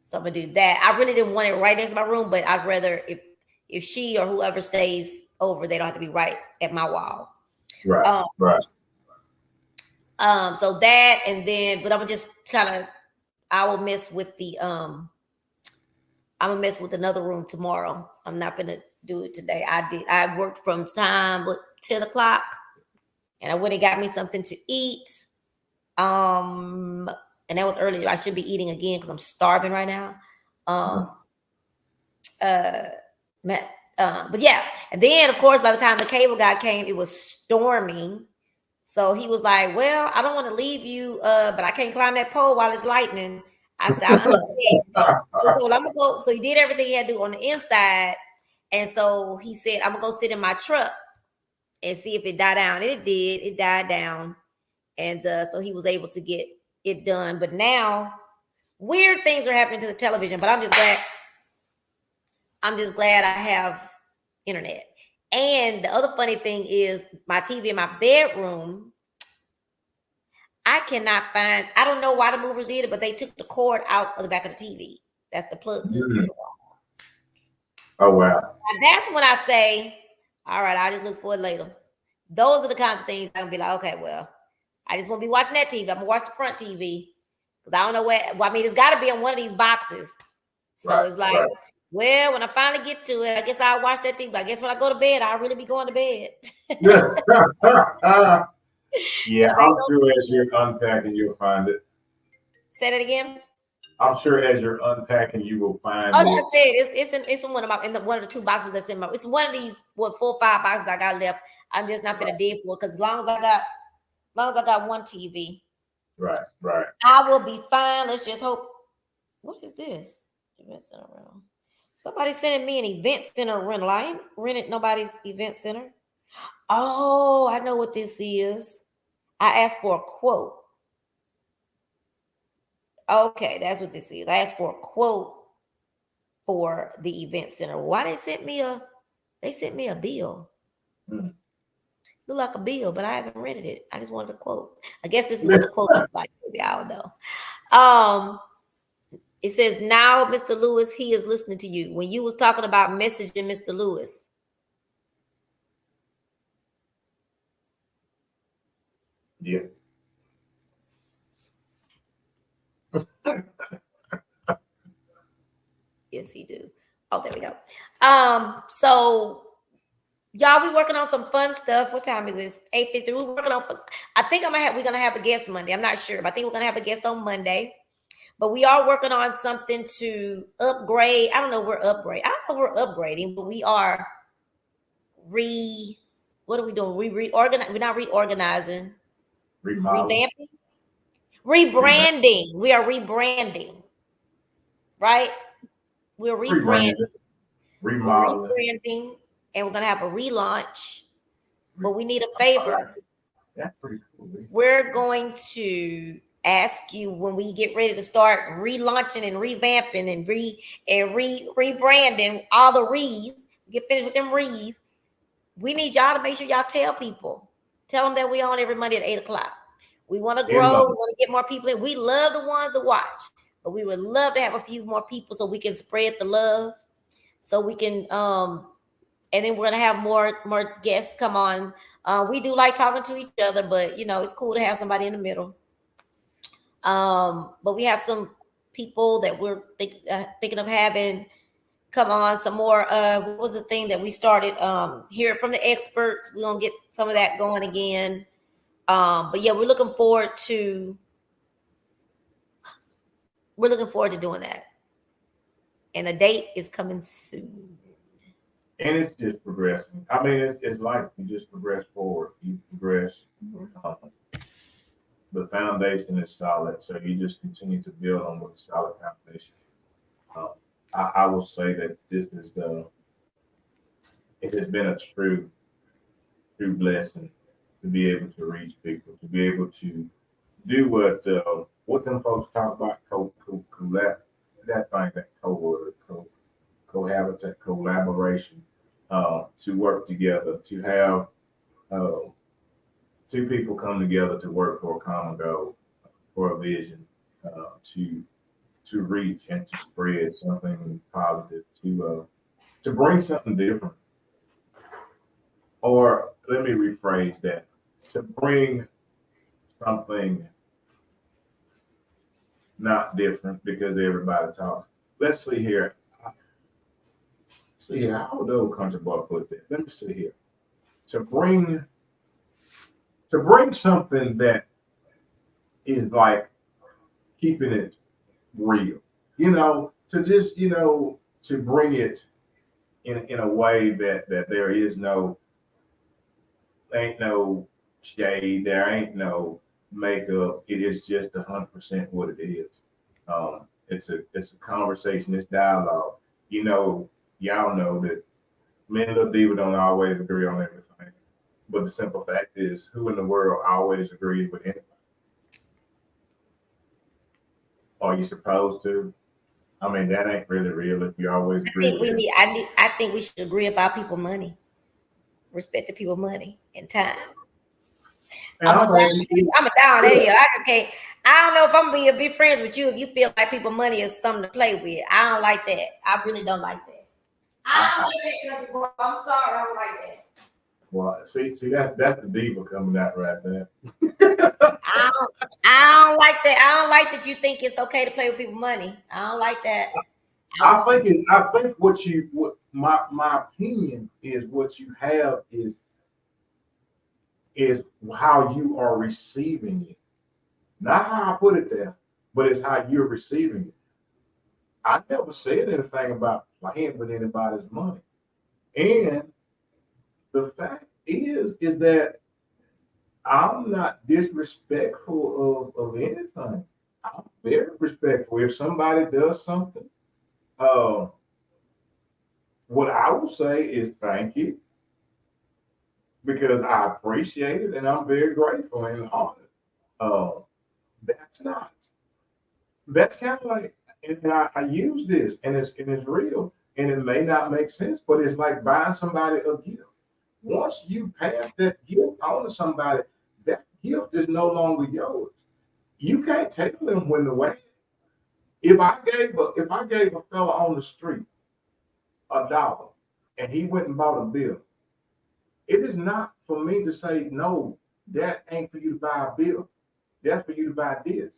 So I'm gonna do that. I really didn't want it right next to my room, but I'd rather if she or whoever stays over, they don't have to be right at my wall. Right. Right. So that, and then, but I'm just I will mess with I'm gonna mess with another room tomorrow. I'm not gonna do it today. I worked from 10 o'clock, and I went and got me something to eat. And that was earlier. I should be eating again because I'm starving right now. But yeah, and then of course by the time the cable guy came, it was storming. So he was like, "Well, I don't want to leave you, but I can't climb that pole while it's lightning." I said, "I understand." So I'm gonna go. So he did everything he had to do on the inside, and so he said, "I'm gonna go sit in my truck and see if it died down." And it did. It died down, and so he was able to get it done. But now, weird things are happening to the television. But I'm just glad. I'm just glad I have internet. And the other funny thing is my TV in my bedroom. I cannot find. I don't know why the movers did it, but they took the cord out of the back of the TV. That's the plug to the wall. Oh wow! And that's when I say, "All right, I'll just look for it later." Those are the kind of things I'm gonna be like, "Okay, well, I just won't be watching that TV. I'm gonna watch the front TV because I don't know where. Well, I mean, it's got to be in one of these boxes." So it's like, well, when I finally get to it, I guess I'll watch that TV. But I guess when I go to bed, I'll really be going to bed. Yeah, I'm sure as you're unpacking, you'll find it. Say that again. I'm sure as you're unpacking, you will find. Oh, that's it. It's in one of my one of the two boxes that's in my. It's one of these 4 or 5 boxes I got left. I'm just not gonna dig for it because as long as I got one TV, right, I will be fine. Let's just hope. What is this? Event center rental. Somebody sending me an event center rental. I ain't rented nobody's event center. Oh, I know what this is. I asked for a quote. Okay, that's what this is. I asked for a quote for the event center. Why they sent me a bill? Look like a bill, but I haven't rented it. I just wanted a quote. I guess this is what the quote looks like. Maybe I don't know. It says, "Now, Mr. Lewis, he is listening to you." When you was talking about messaging Mr. Lewis. Yeah. Yes, he do. Oh, there we go. So y'all, we working on some fun stuff. What time is this? 8:50. We're working on. I think we're gonna have a guest Monday. I'm not sure, but I think we're gonna have a guest on Monday. But we are working on something to upgrade. I don't know. We're upgrading, but we are What are we doing? We reorganize. We're not reorganizing. Revamping. Rebranding. We are rebranding. Right. We're rebranding. Rebranding, and we're gonna have a relaunch. But we need a favor. That's pretty cool. We're going to ask you when we get ready to start relaunching and revamping and rebranding all the reads. Get finished with them reads. We need y'all to make sure y'all tell people. Tell them that we on every Monday at 8:00. We want to grow. We want to get more people in. We love the ones that watch, but we would love to have a few more people so we can spread the love. So we can and then we're gonna have more guests come on. We do like talking to each other, but it's cool to have somebody in the middle. But we have some people that we're thinking of having come on. Some more. What was the thing that we started? Hear from the experts. We're gonna get some of that going again. But yeah, we're looking forward to doing that. And the date is coming soon. And it's just progressing. I mean, it's like you just progress forward. You progress. The foundation is solid, so you just continue to build on with a solid foundation. I will say that it has been a true blessing to be able to reach people, to be able to do what them folks talk about, cohabitat, collaboration, to work together, to have two people come together to work for a common goal, for a vision, to reach and to spread something positive, to bring something different. Or let me rephrase that, to bring something not different because everybody talks. Let's see here. How would the old country boy put that? Let me see here. To bring something that is like keeping it real, to just, to bring it in a way that there is ain't no shade, there ain't no makeup. It is just 100% what it is. It's a conversation, it's dialogue. You know, y'all know that me and Lil Diva don't always agree on everything. But the simple fact is, who in the world always agrees with anything? Are you supposed to? I mean, that ain't really real if you always agree with it. I think we should agree about people money, respect the people money and time. And I'm a down there. I just can't. I don't know if I'm gonna be friends with you if you feel like people money is something to play with. I don't like that. I really don't like that. I don't like that. I'm sorry, I don't like that. Well, see, that's the diva coming out right there. I don't like that. I don't like that you think it's okay to play with people's money. I don't like that. I think what my opinion is what you have is how you are receiving it. Not how I put it there, but it's how you're receiving it. I never said anything about playing with anybody's money. And the fact is that I'm not disrespectful of anything. I'm very respectful. If somebody does something, what I will say is thank you because I appreciate it and I'm very grateful and honored. That's kind of like, and I use this and it's real and it may not make sense, but it's like buying somebody a gift. Once you pass that gift on to somebody, that gift is no longer yours. You can't tell them when to wait. If I gave a fella on the street $1 and he went and bought a bill, it is not for me to say no. That ain't for you to buy a bill. That's for you to buy this.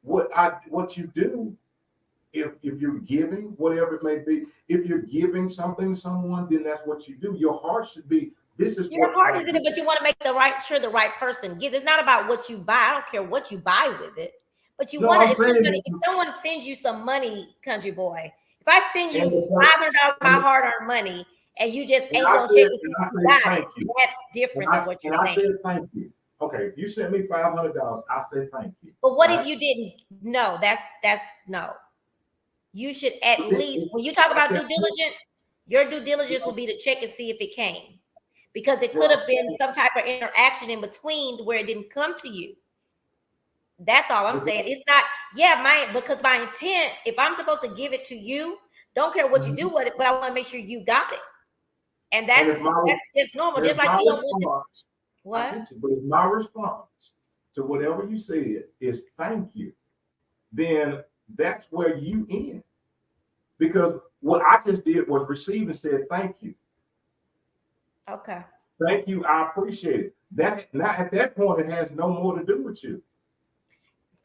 What you do if you're giving, whatever it may be, if you're giving something to someone, then that's what you do. Your heart should be, this is your heart is in it, but you want to make the right person gives. It's not about what you buy. I don't care what you buy with it, but you want to. If someone sends you some money, country boy, if I send you $500 my hard-earned money and you just ain't gonna share with me, that's different than what you're saying. I said thank you. Okay, if you sent me $500, I say thank you. But what if you didn't? No, that's no. You should at least, when you talk about due diligence, your due diligence will be to check and see if it came. Because it could have been some type of interaction in between where it didn't come to you. That's all I'm saying. It's not, because my intent, if I'm supposed to give it to you, don't care what you do with it, but I want to make sure you got it. And that's just normal. Just like you don't want it. What? But if my response to whatever you said is thank you, then that's where you end. Because what I just did was receive and said thank you. Okay. Thank you. I appreciate it. That now at that point, it has no more to do with you.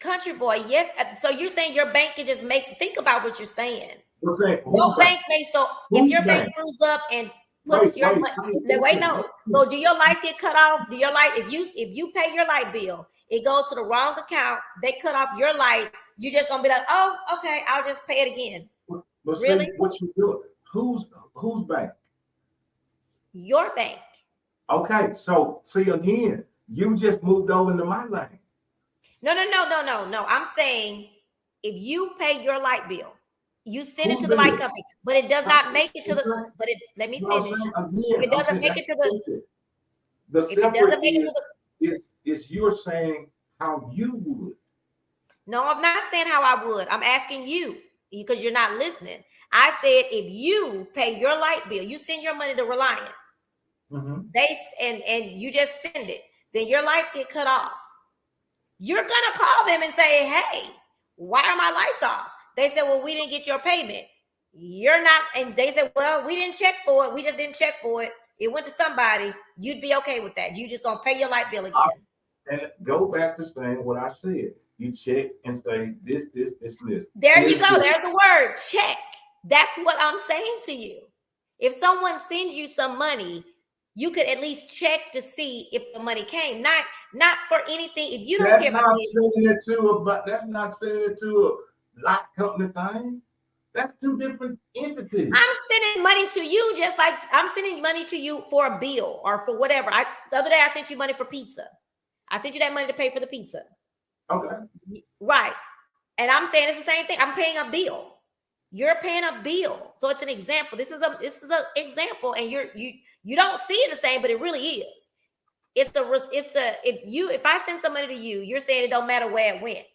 Country boy, yes. So you're saying your bank can just think about what you're saying. Your bank may if your bank screws up and puts So do your lights get cut off? Do your light if you pay your light bill, it goes to the wrong account, they cut off your light, you're just gonna be like, oh, okay, I'll just pay it again. But really? What you doing? Whose bank? Your bank. Okay, so see again, you just moved over into my lane. No. I'm saying if you pay your light bill, you send it to the light company, but it does not make it to the. But let me finish. If it doesn't make it to the. If it doesn't make it to the. Is you're saying how you would. No, I'm not saying how I would. I'm asking you because you're not listening. I said if you pay your light bill, you send your money to Reliant. Mm-hmm. And you just send it, then your lights get cut off. You're gonna call them and say, hey, why are my lights off? They said, well, we didn't get your payment. You're not, and they said, well, we didn't check for it. We just didn't check for it. It went to somebody. You'd be okay with that. You just gonna pay your light bill again. And go back to saying what I said. You check and say this. There you go. There's the word, check. That's what I'm saying to you. If someone sends you some money, you could at least check to see if the money came. Not for anything. If you don't care about it, that's not sending it to a light company thing. That's two different entities. I'm sending money to you just like I'm sending money to you for a bill or for whatever. The other day I sent you money for pizza. I sent you that money to pay for the pizza. Okay. Right. And I'm saying it's the same thing. I'm paying a bill. You're paying a bill. So it's an example. This is a example, and you don't see it the same, but it really is. If I send some money to you, you're saying it don't matter where it went.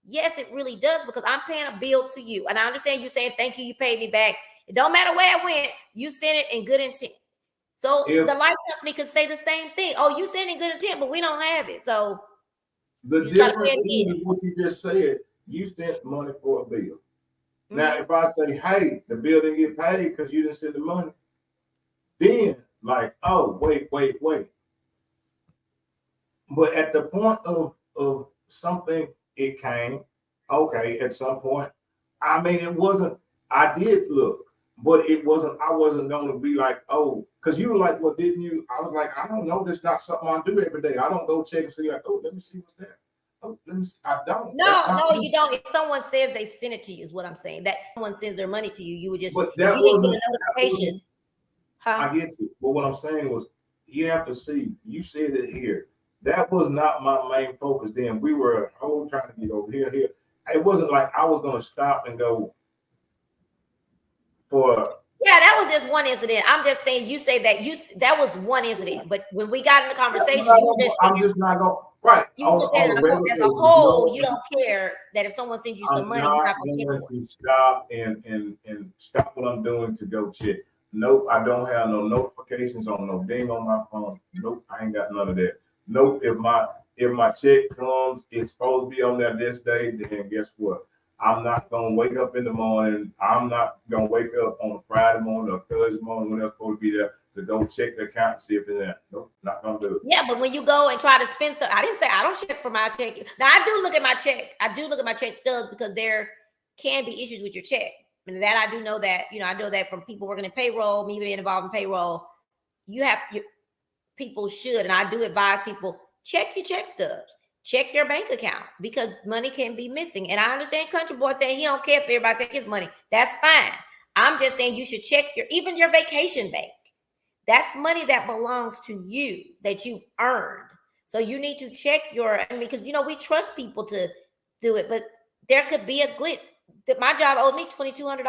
Yes, it really does, because I'm paying a bill to you. And I understand you saying thank you, you paid me back. It don't matter where it went, you sent it in good intent. So the light company could say the same thing. Oh, you sent it in good intent, but we don't have it. So the difference is what you just said. You sent money for a bill. Mm-hmm. Now, if I say, hey, the bill didn't get paid because you didn't send the money, then like, oh, wait. But at the point of something, it came, okay, at some point. I mean, it wasn't, I did look, but I wasn't going to be like, oh, because you were like, well, didn't you? I was like, I don't know. That's not something I do every day. I don't go check and see like, oh, let me see what's there. Oh, let me see. I don't. No, you don't. If someone says they sent it to you, is what I'm saying. That someone sends their money to you, you would just, but if you didn't get a notification. I get you. But what I'm saying was, you have to see, you said it here. That was not my main focus then. We were trying to get over here. It wasn't like I was going to stop and go for. Yeah, that was just one incident. I'm just saying, you say that was one incident. But when we got in the conversation, I'm just not going. Right. As a whole, you don't care that if someone sends you some money, you're not going to stop and stop what I'm doing to go check. Nope, I don't have no notifications on no ding on my phone. Nope, I ain't got none of that. Nope, if my check comes, it's supposed to be on there this day, then guess what? I'm not gonna wake up in the morning. I'm not gonna wake up on a Friday morning or Thursday morning when they're supposed to be there to go check the account and see if it's there. Nope, not gonna do it. Yeah, but when you go and try to spend some, I didn't say I don't check for my check. Now I do look at my check. I do look at my check stubs because there can be issues with your check. And that I do know that, I know that from people working in payroll, me being involved in payroll, people should, and I do advise people, check your check stubs, check your bank account, because money can be missing. And I understand Country Boy saying he don't care if everybody take his money. That's fine. I'm just saying you should check even your vacation bank. That's money that belongs to you that you've earned. So you need to check because we trust people to do it, but there could be a glitch. That my job owed me $2,200,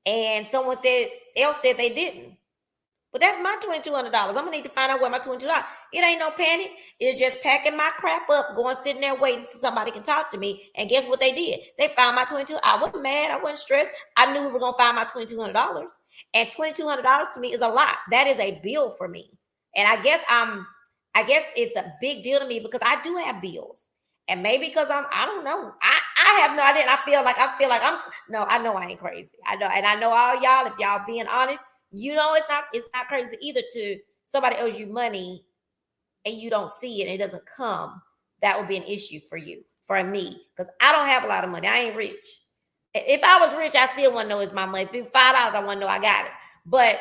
and someone else said they didn't. But that's my $2,200. I'm gonna need to find out where my $2,200. It ain't no panic. It's just packing my crap up, going sitting there waiting so somebody can talk to me. And guess what they did? They found my $2,200. I wasn't mad. I wasn't stressed. I knew we were gonna find my $2,200. And $2,200 to me is a lot. That is a bill for me. And I guess it's a big deal to me because I do have bills. And maybe because I don't know. I have no idea. I know I ain't crazy. I know, and I know all y'all, if y'all being honest, it's not crazy either to somebody owes you money and you don't see it and it doesn't come. That would be an issue for me, because I don't have a lot of money. I ain't rich. If I was rich, I still want to know it's my money. If it's $5, I want to know I got it. But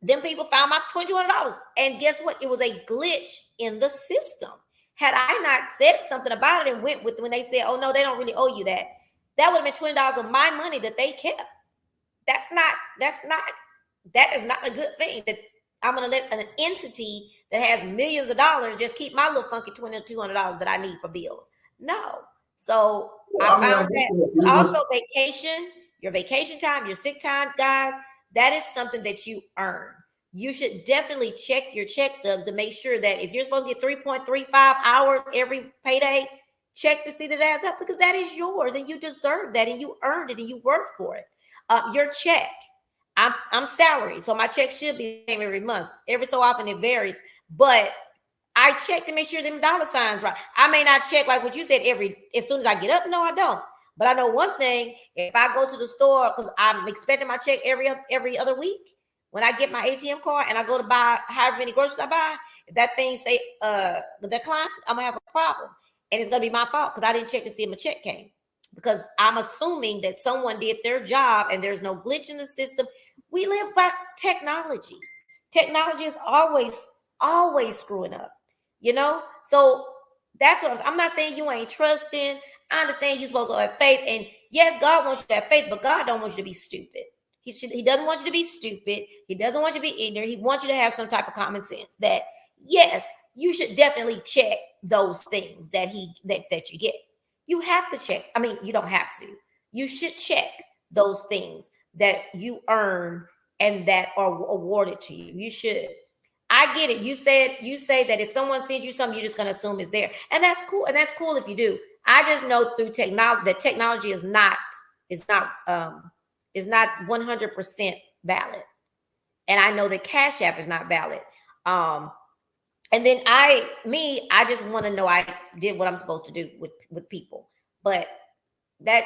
then people found my $2,200. And guess what? It was a glitch in the system. Had I not said something about it and went with when they said, oh, no, they don't really owe you that, that would have been $20 of my money that they kept. That is not a good thing, that I'm going to let an entity that has millions of dollars just keep my little funky $2,200 that I need for bills. No. So I found that also your vacation time, your sick time, guys, that is something that you earn. You should definitely check your check stubs to make sure that if you're supposed to get 3.35 hours every payday, check to see that it adds up, because that is yours and you deserve that and you earned it and you worked for it. Your check, I'm salary, so my check should be the same every month. Every so often it varies, but I check to make sure them dollar signs right. I may not check like what you said as soon as I get up. No, I don't. But I know one thing: if I go to the store, because I'm expecting my check every other week, when I get my ATM card and I go to buy however many groceries I buy, if that thing say the decline, I'm gonna have a problem, and it's gonna be my fault because I didn't check to see if my check came. Because I'm assuming that someone did their job and there's no glitch in the system. We live by technology. Technology is always screwing up, So that's what I'm not saying you ain't trusting. I understand you're supposed to have faith, and yes, God wants you to have faith, but God don't want you to be stupid. He doesn't want you to be stupid. He doesn't want you to be ignorant. He wants you to have some type of common sense that, yes, you should definitely check those things that you get. You have to check. I mean, you don't have to. You should check those things that you earn and that are awarded to you. You should. I get it. You say that if someone sends you something, you're just going to assume it's there. And that's cool. And that's cool if you do. I just know through technology that technology is not 100% valid. And I know that Cash App is not valid. And then I just want to know I did what I'm supposed to do with people. But that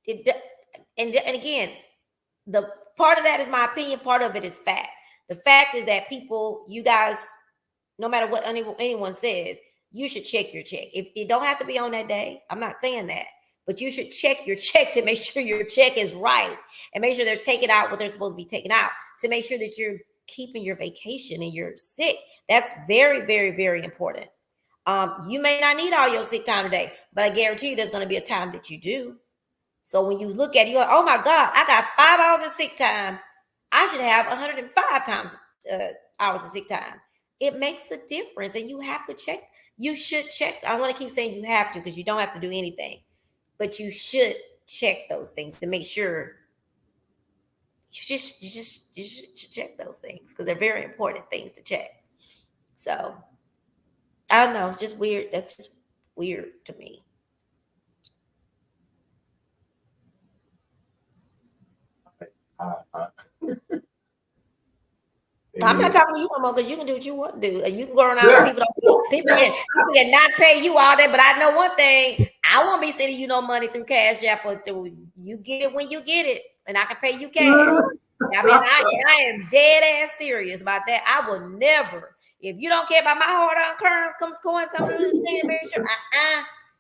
it and again, the part of that is my opinion, part of it is fact. The fact is that people, you guys, no matter what anyone says, you should check your check. If it don't have to be on that day, I'm not saying that, but you should check your check to make sure your check is right and make sure they're taking out what they're supposed to be taking out, to make sure that you're keeping your vacation and you're sick. That's very, very, very important. You may not need all your sick time today, but I guarantee you there's going to be a time that you do. So when you look at it, you're like, oh my God, I got 5 hours of sick time. I should have 105 hours of sick time. It makes a difference, and you have to check. You should check. I want to keep saying you have to, because you don't have to do anything, but you should check those things to make sure. You should check those things because they're very important things to check. So I don't know. It's just weird. That's just weird to me. I'm not talking to you no more because you can do what you want to do. And you can go around people can not pay you all that. But I know one thing, I won't be sending you no money through Cash App, or you get it when you get it, and I can pay you cash. I mean, I am dead ass serious about that. I will never, if you don't care about my hard-earned coins coming through the stand, make sure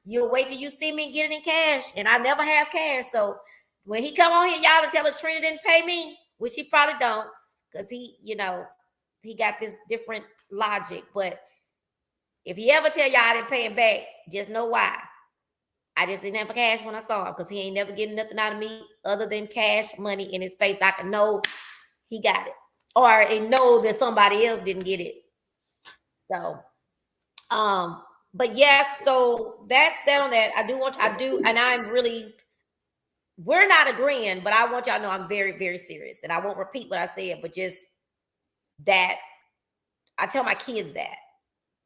you'll wait till you see me get it in cash. And I never have cash. So when he come on here, y'all to tell Trina didn't pay me, which he probably don't. Because he got this different logic. But if he ever tell y'all I didn't pay him back, just know why. I just didn't have cash when I saw him, because he ain't never getting nothing out of me other than cash money in his face. I can know he got it, or know that somebody else didn't get it. So, but yes, so that's that on that. And I'm really. We're not agreeing, but I want y'all to know I'm very, very serious. And I won't repeat what I said, but just that I tell my kids that.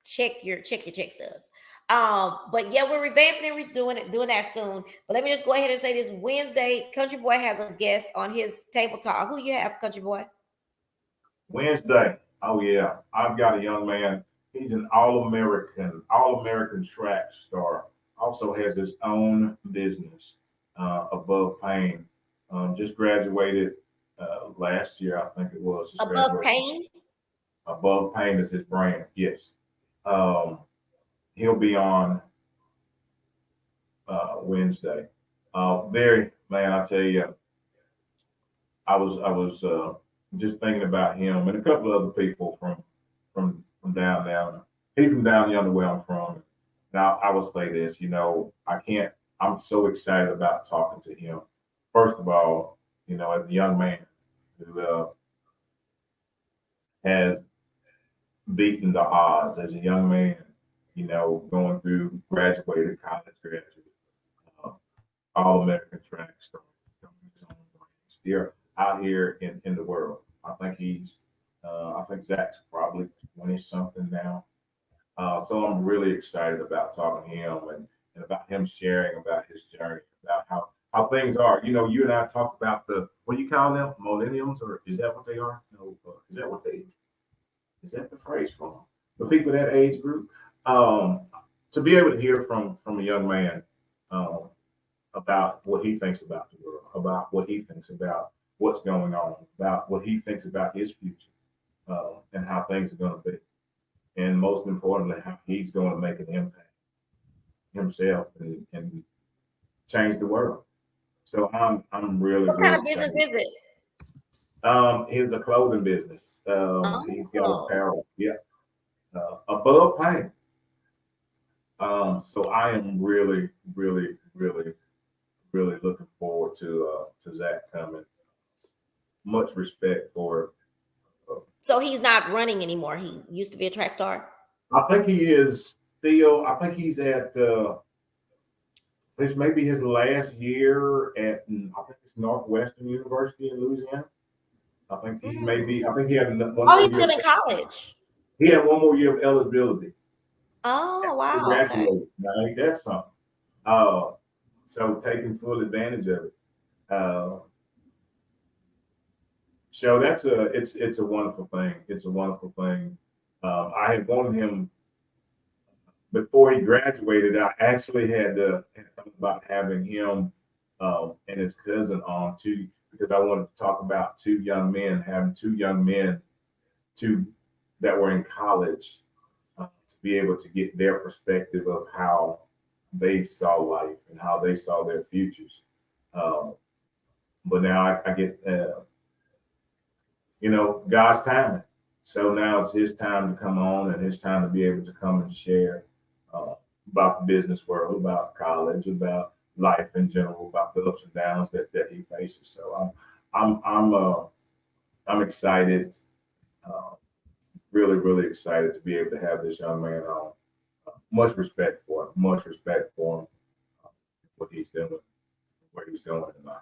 Check your check stubs. But yeah, we're revamping and doing that soon. But let me just go ahead and say this Wednesday, Country Boy has a guest on his table talk. Who you have, Country Boy? Wednesday. Oh yeah. I've got a young man. He's an all-American track star. Also has his own business. Above Pain, just graduated last year, I think it was. Above Pain? Above Pain is his brand, yes. He'll be on Wednesday. Man, I tell you, I was just thinking about him and a couple of other people from down. He's from down yonder where I'm from. Now I will say this, I'm so excited about talking to him. First of all, as a young man who has beaten the odds, as a young man, going through college graduate, all-American track star, still out here in the world. I think Zach's probably 20-something now. So I'm really excited about talking to him and about him sharing about his journey, about how things are. You and I talked about what do you call them? Millennials, or is that what they are? No, is that the phrase for the people that age group? To be able to hear from a young man about what he thinks about the world, about what he thinks about what's going on, about what he thinks about his future, and how things are going to be. And most importantly, how he's going to make an impact himself and change the world. So I'm really. What kind of business is it? It's a clothing business. He's got apparel. Yeah. Above Pain. So I am really, really, Zach coming. Much respect for. So he's not running anymore. He used to be a track star. I think he is still. I think he's at. This may be his last year at. I think it's Northwestern University in Louisiana. I think he may be. I think he had one. Oh, he's still in college. He had one more year of eligibility. Oh, wow. Graduated. Okay. Now, ain't that something? So taking full advantage of it. So it's a wonderful thing. It's a wonderful thing. I had wanted him before he graduated. I actually had thought about having him and his cousin on too, because I wanted to talk about having two young men that were in college to be able to get their perspective of how they saw life and how they saw their futures. But now I get, God's timing. So now it's his time to come on and his time to be able to come and share about the business world, about college, about life in general, about the ups and downs that he faces. So I'm excited, really, really excited to be able to have this young man on. Much respect for him. Much respect for him. What he's doing, where he's going in life.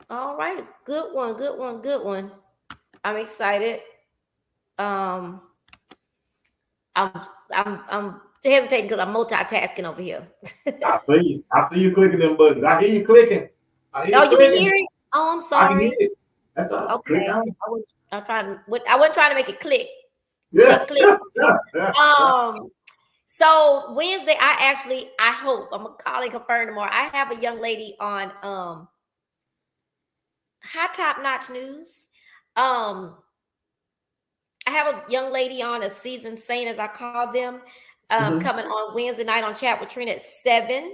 All right, good one. I'm excited. I'm hesitating because I'm multitasking over here. I see you clicking them buttons. I hear you clicking. You hear it? Oh, I'm sorry. I can hear it. That's all. Okay. I wasn't trying to make it click. Yeah. Click. So Wednesday, I hope I'm gonna call and confirm tomorrow. I have a young lady on High Top Notch News. I have a young lady on, a seasoned saint, as I call them, coming on Wednesday night on Chat with Trina at 7.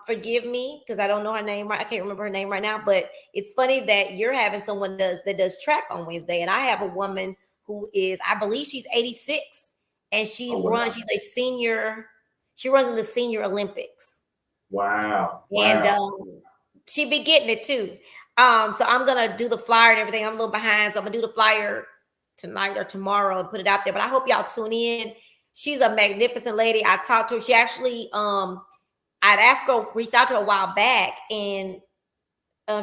Forgive me because I don't know her name right. I can't remember her name right now, but it's funny that you're having someone that does track on Wednesday, and I have a woman who is, I believe she's 86, and she's a senior. She runs in the Senior Olympics. Wow. And she be getting it too. So I'm gonna do the flyer and everything. I'm a little behind, so I'm gonna do the flyer tonight or tomorrow and put it out there. But I hope y'all tune in. She's a magnificent lady. I talked to her. She actually, I'd asked her, reached out to her a while back, and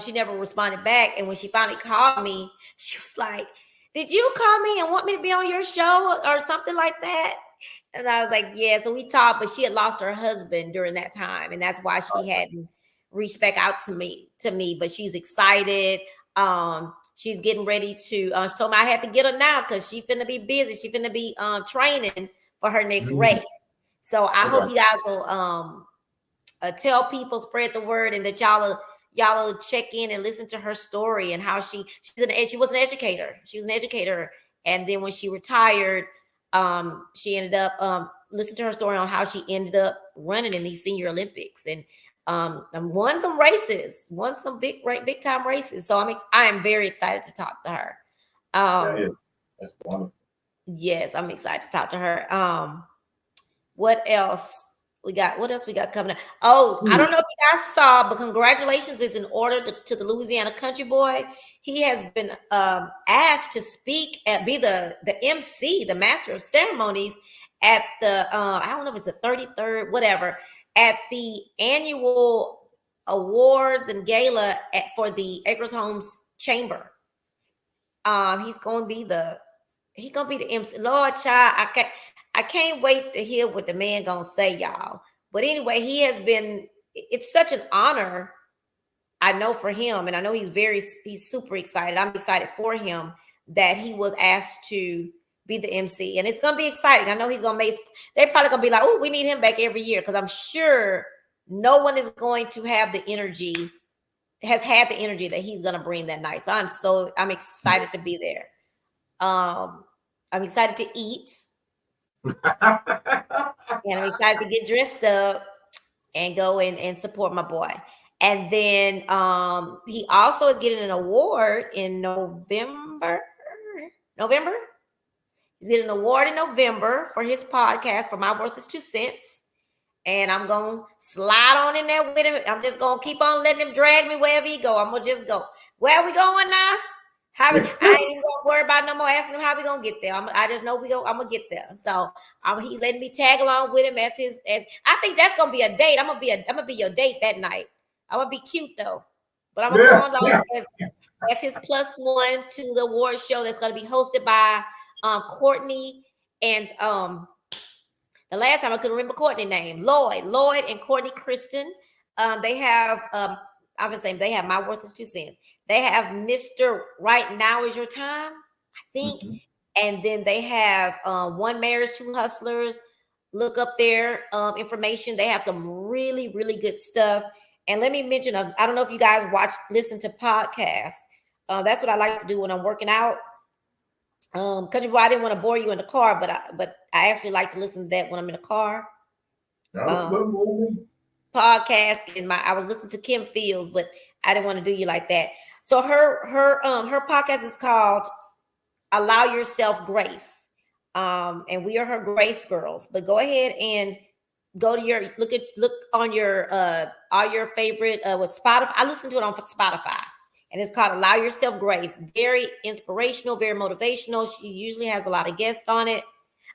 she never responded back. And when she finally called me, she was like, "Did you call me and want me to be on your show or something like that?" And I was like, "Yeah." So we talked, but she had lost her husband during that time, and that's why she hadn't reached back out to me. But she's excited. She's getting ready to. She told me I had to get her now because she's finna be busy. She's finna be training for her next race. So I hope you guys will tell people, spread the word, and that y'all will check in and listen to her story and how she was an educator. She was an educator, and then when she retired, she ended up listening to her story on how she ended up running in these Senior Olympics and won some races, won some big time races. So I am very excited to talk to her. That's wonderful. Yes, I'm excited to talk to her. What else we got? What else we got coming up? Oh, I don't know if you guys saw, but congratulations is in order to the Louisiana Country Boy. He has been asked to speak and be the MC, the master of ceremonies at the I don't know if it's the 33rd, whatever, at the annual awards and gala for the Acres Homes Chamber. He's gonna be the MC. Lord child, I can't wait to hear what the man gonna say, y'all. But anyway, it's such an honor, I know, for him, and I know he's super excited. I'm excited for him that he was asked to be the MC, and it's gonna be exciting. I know they're probably gonna be like, "Oh, we need him back every year," because I'm sure no one is going to have had the energy that he's gonna bring that night. So I'm excited to be there. I'm excited to eat. And I'm excited to get dressed up and go and support my boy. And then he also is getting an award in November. He's getting an award in November for his podcast, for My Worth is 2 Cents. and I'm gonna slide on in there with him. I'm just gonna keep on letting him drag me wherever he go. I'm gonna just go. Where are we going now? I ain't even gonna worry about no more asking him how we gonna get there. I just know I'm gonna get there. So he letting me tag along with him as I think that's gonna be a date. I'm gonna be your date that night. I'm gonna be cute though, but I'm gonna come along as his +1 to the award show that's gonna be hosted by Courtney and the last time I couldn't remember Courtney's name, Lloyd and Courtney Kristen. They have I was saying they have My Worth is 2 Cents. They have Mr. Right Now Is Your Time, I think. Mm-hmm. And then they have One Marriage, Two Hustlers. Look up their information. They have some really, really good stuff. And let me mention, I don't know if you guys listen to podcasts. That's what I like to do when I'm working out. Country Boy, I didn't want to bore you in the car, but I actually like to listen to that when I'm in the car. Podcast I was listening to Kim Fields, but I didn't want to do you like that. So her podcast is called Allow Yourself Grace. And we are her Grace girls. But go ahead and go to look on your all your favorite with Spotify. I listen to it on Spotify. And it's called Allow Yourself Grace. Very inspirational, very motivational. She usually has a lot of guests on it.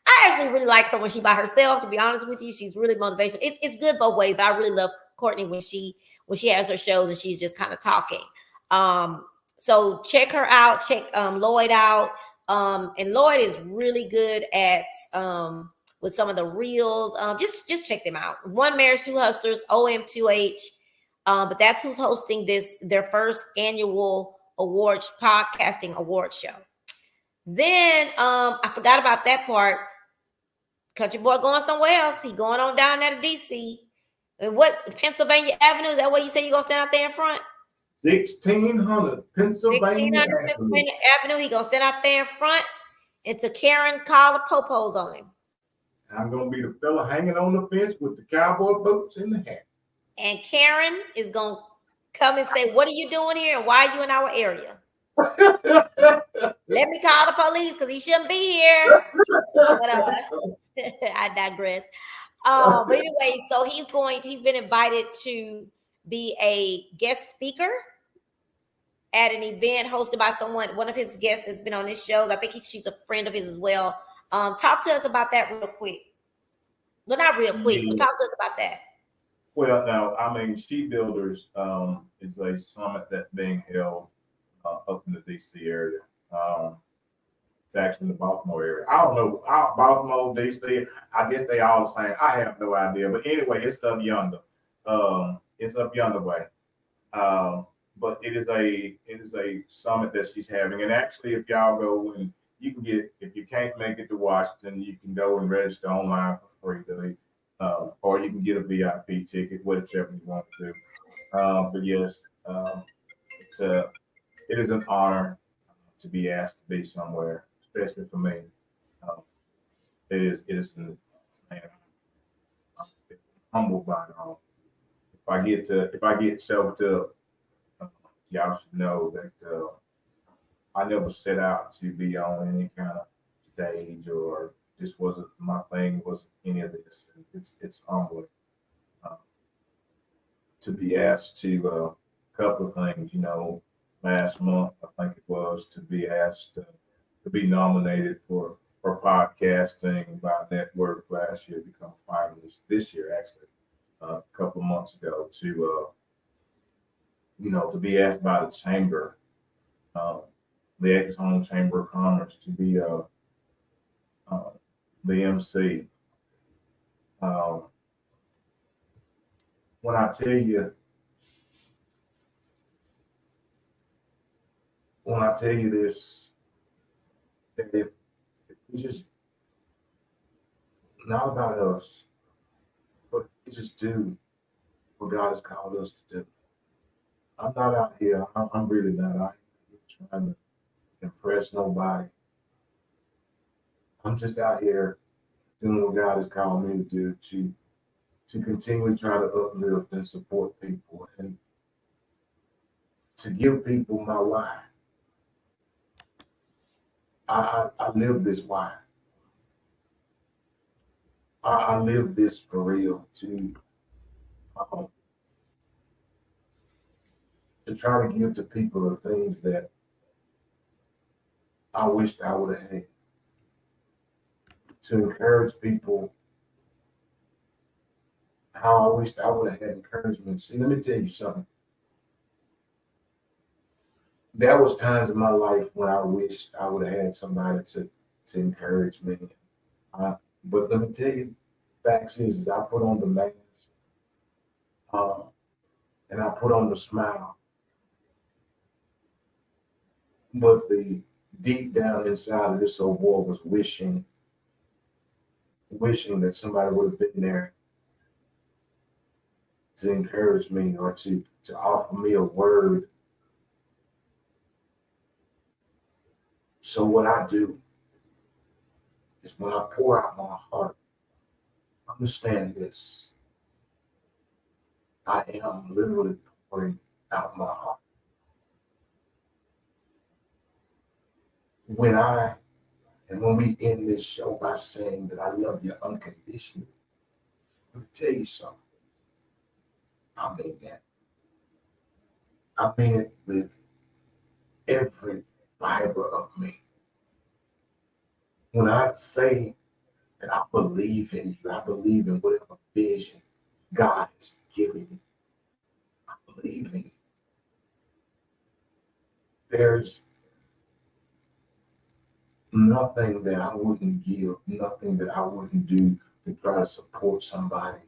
I actually really like her when she's by herself, to be honest with you. She's really motivational. It's good both ways, but I really love Courtney when she has her shows and she's just kind of talking. So check her out. Check Lloyd out. And Lloyd is really good at with some of the reels. Just check them out. One Marriage, Two Hustlers, OM2H. But that's who's hosting their first annual podcasting award show. Then I forgot about that part. Country Boy going somewhere else. He going on down there to DC. And what, Pennsylvania Avenue? Is that what you say you're going to stand out there in front? 1600 Pennsylvania Avenue. He going to stand out there in front until Karen call the popos on him. I'm going to be the fella hanging on the fence with the cowboy boots and the hat. And Karen is going to come and say, what are you doing here? And why are you in our area? Let me call the police because he shouldn't be here. I digress. But anyway, so he's been invited to be a guest speaker at an event hosted by one of his guests that's been on his shows. I think she's a friend of his as well. Talk to us about that real quick. Well, not real quick, but talk to us about that. Well, now, Sheep Builders is a summit that's being held up in the DC area. It's actually in the Baltimore area. I don't know. Baltimore, DC, I guess they all the same. I have no idea. But anyway, it's up yonder. It's up yonder way. But it is a summit that she's having. And actually, if y'all go and you can if you can't make it to Washington, you can go and register online for free. Or you can get a VIP ticket, whichever you want to do. But yes, it is an honor to be asked to be somewhere, especially for me. It is man, I'm humbled by it all. If I get choked up, y'all should know that I never set out to be on any kind of stage or this wasn't my thing, wasn't any of this. It's humbling to be asked to a couple of things, last month, I think it was, to be asked to be nominated for podcasting by Network last year, become a finalist this year, actually, a couple of months ago, to be asked by the chamber, the Exxon Chamber of Commerce, to be the MC. When I tell you this, that if we just, not about us, but we just do what God has called us to do. I'm not out here, I'm really not out here trying to impress nobody. I'm just out here doing what God has called me to do, to continually try to uplift and support people and to give people my why. I live this why. I live this for real um, to try to give to people the things that I wished I would have had. To encourage people how I wished I would have had encouragement. See, let me tell you something. There was times in my life when I wished I would have had somebody to encourage me. But let me tell you, facts is I put on the mask, uh, and I put on the smile, but the deep down inside of this old boy was wishing that somebody would have been there to encourage me or to offer me a word. So what I do is when I pour out my heart, understand this. I am literally pouring out my heart. When we end this show by saying that I love you unconditionally, let me tell you something. I mean that. I mean it with every fiber of me. When I say that I believe in you, I believe in whatever vision God is giving you. I believe in you. There's nothing that I wouldn't give, nothing that I wouldn't do to try to support somebody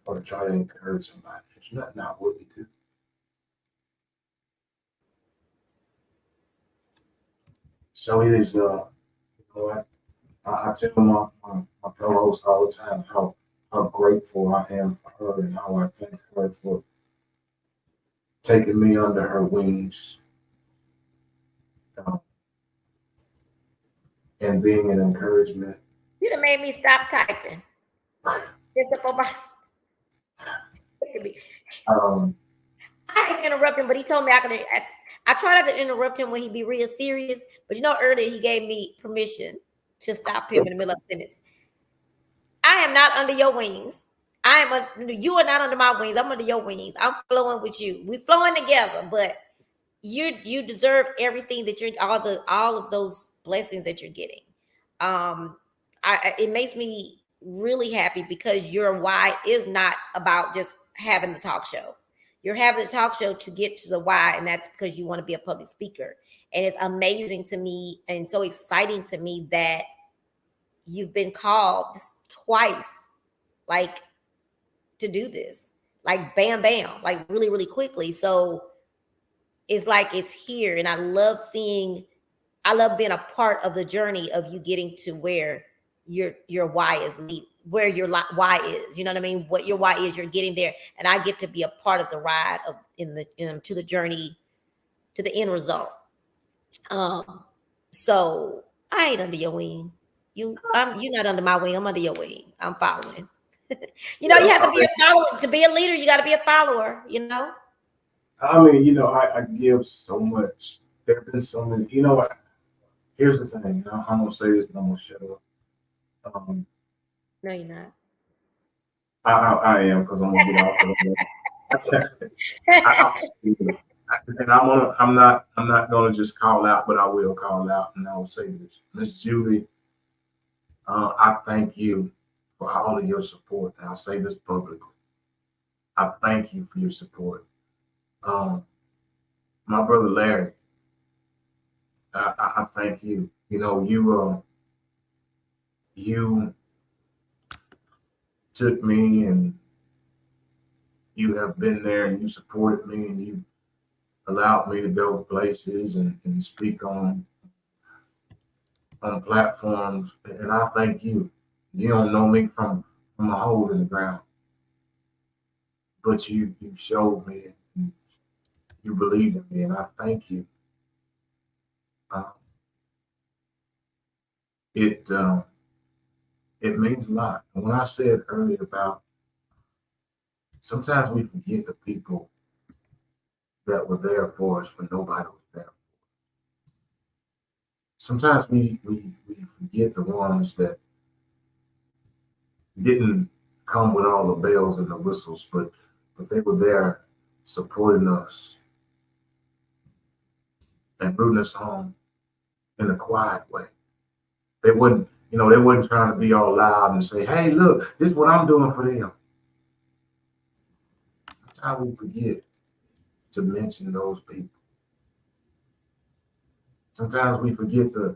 or to try to encourage somebody. There's nothing I wouldn't do. So it is, I tell my co-host all the time how grateful I am for her and how I thank her for taking me under her wings and being an encouragement. You done made me stop typing. It's up on my. I interrupt him, but he told me I could. I try not to interrupt him when he be real serious, but earlier he gave me permission to stop him in the middle of a sentence. I am not under your wings. You are not under my wings. I'm under your wings. I'm flowing with you. We're flowing together, but you deserve everything that you're all of those blessings that you're getting. It makes me really happy because your why is not about just having the talk show. You're having the talk show to get to the why, and that's because you want to be a public speaker. And it's amazing to me and so exciting to me that you've been called twice, like, to do this, like bam, bam, like really, really quickly. So it's like it's here, and I love being a part of the journey of you getting to where your why is leading, where your why is. You know what I mean? What your why is, you're getting there, and I get to be a part of the ride to the journey, to the end result. So I ain't under your wing. You're not under my wing. I'm under your wing. I'm following. You have to be a follower. To be a leader, you got to be a follower. I mean, I give so much. There have been so many. You know what? Here's the thing. I'm gonna say this, and I'm gonna shut up. No, you're not. I am, because I'm gonna get off. And I'm not gonna just call out, but I will call out, and I will say this, Miss Julie. I thank you for all of your support, and I'll say this publicly. I thank you for your support. My brother Larry, I thank you. You took me, and you have been there, and you supported me, and you allowed me to go places and speak on platforms, and I thank you. You don't know me from a hole in the ground, but you showed me, and you believed in me, and I thank you. It means a lot. And when I said earlier about sometimes we forget the people that were there for us when nobody was there. Sometimes we forget the ones that didn't come with all the bells and the whistles, but they were there supporting us and rooting us on in a quiet way. They wouldn't, they wasn't trying to be all loud and say, hey, look, this is what I'm doing for them. That's how we forget to mention those people. Sometimes we forget the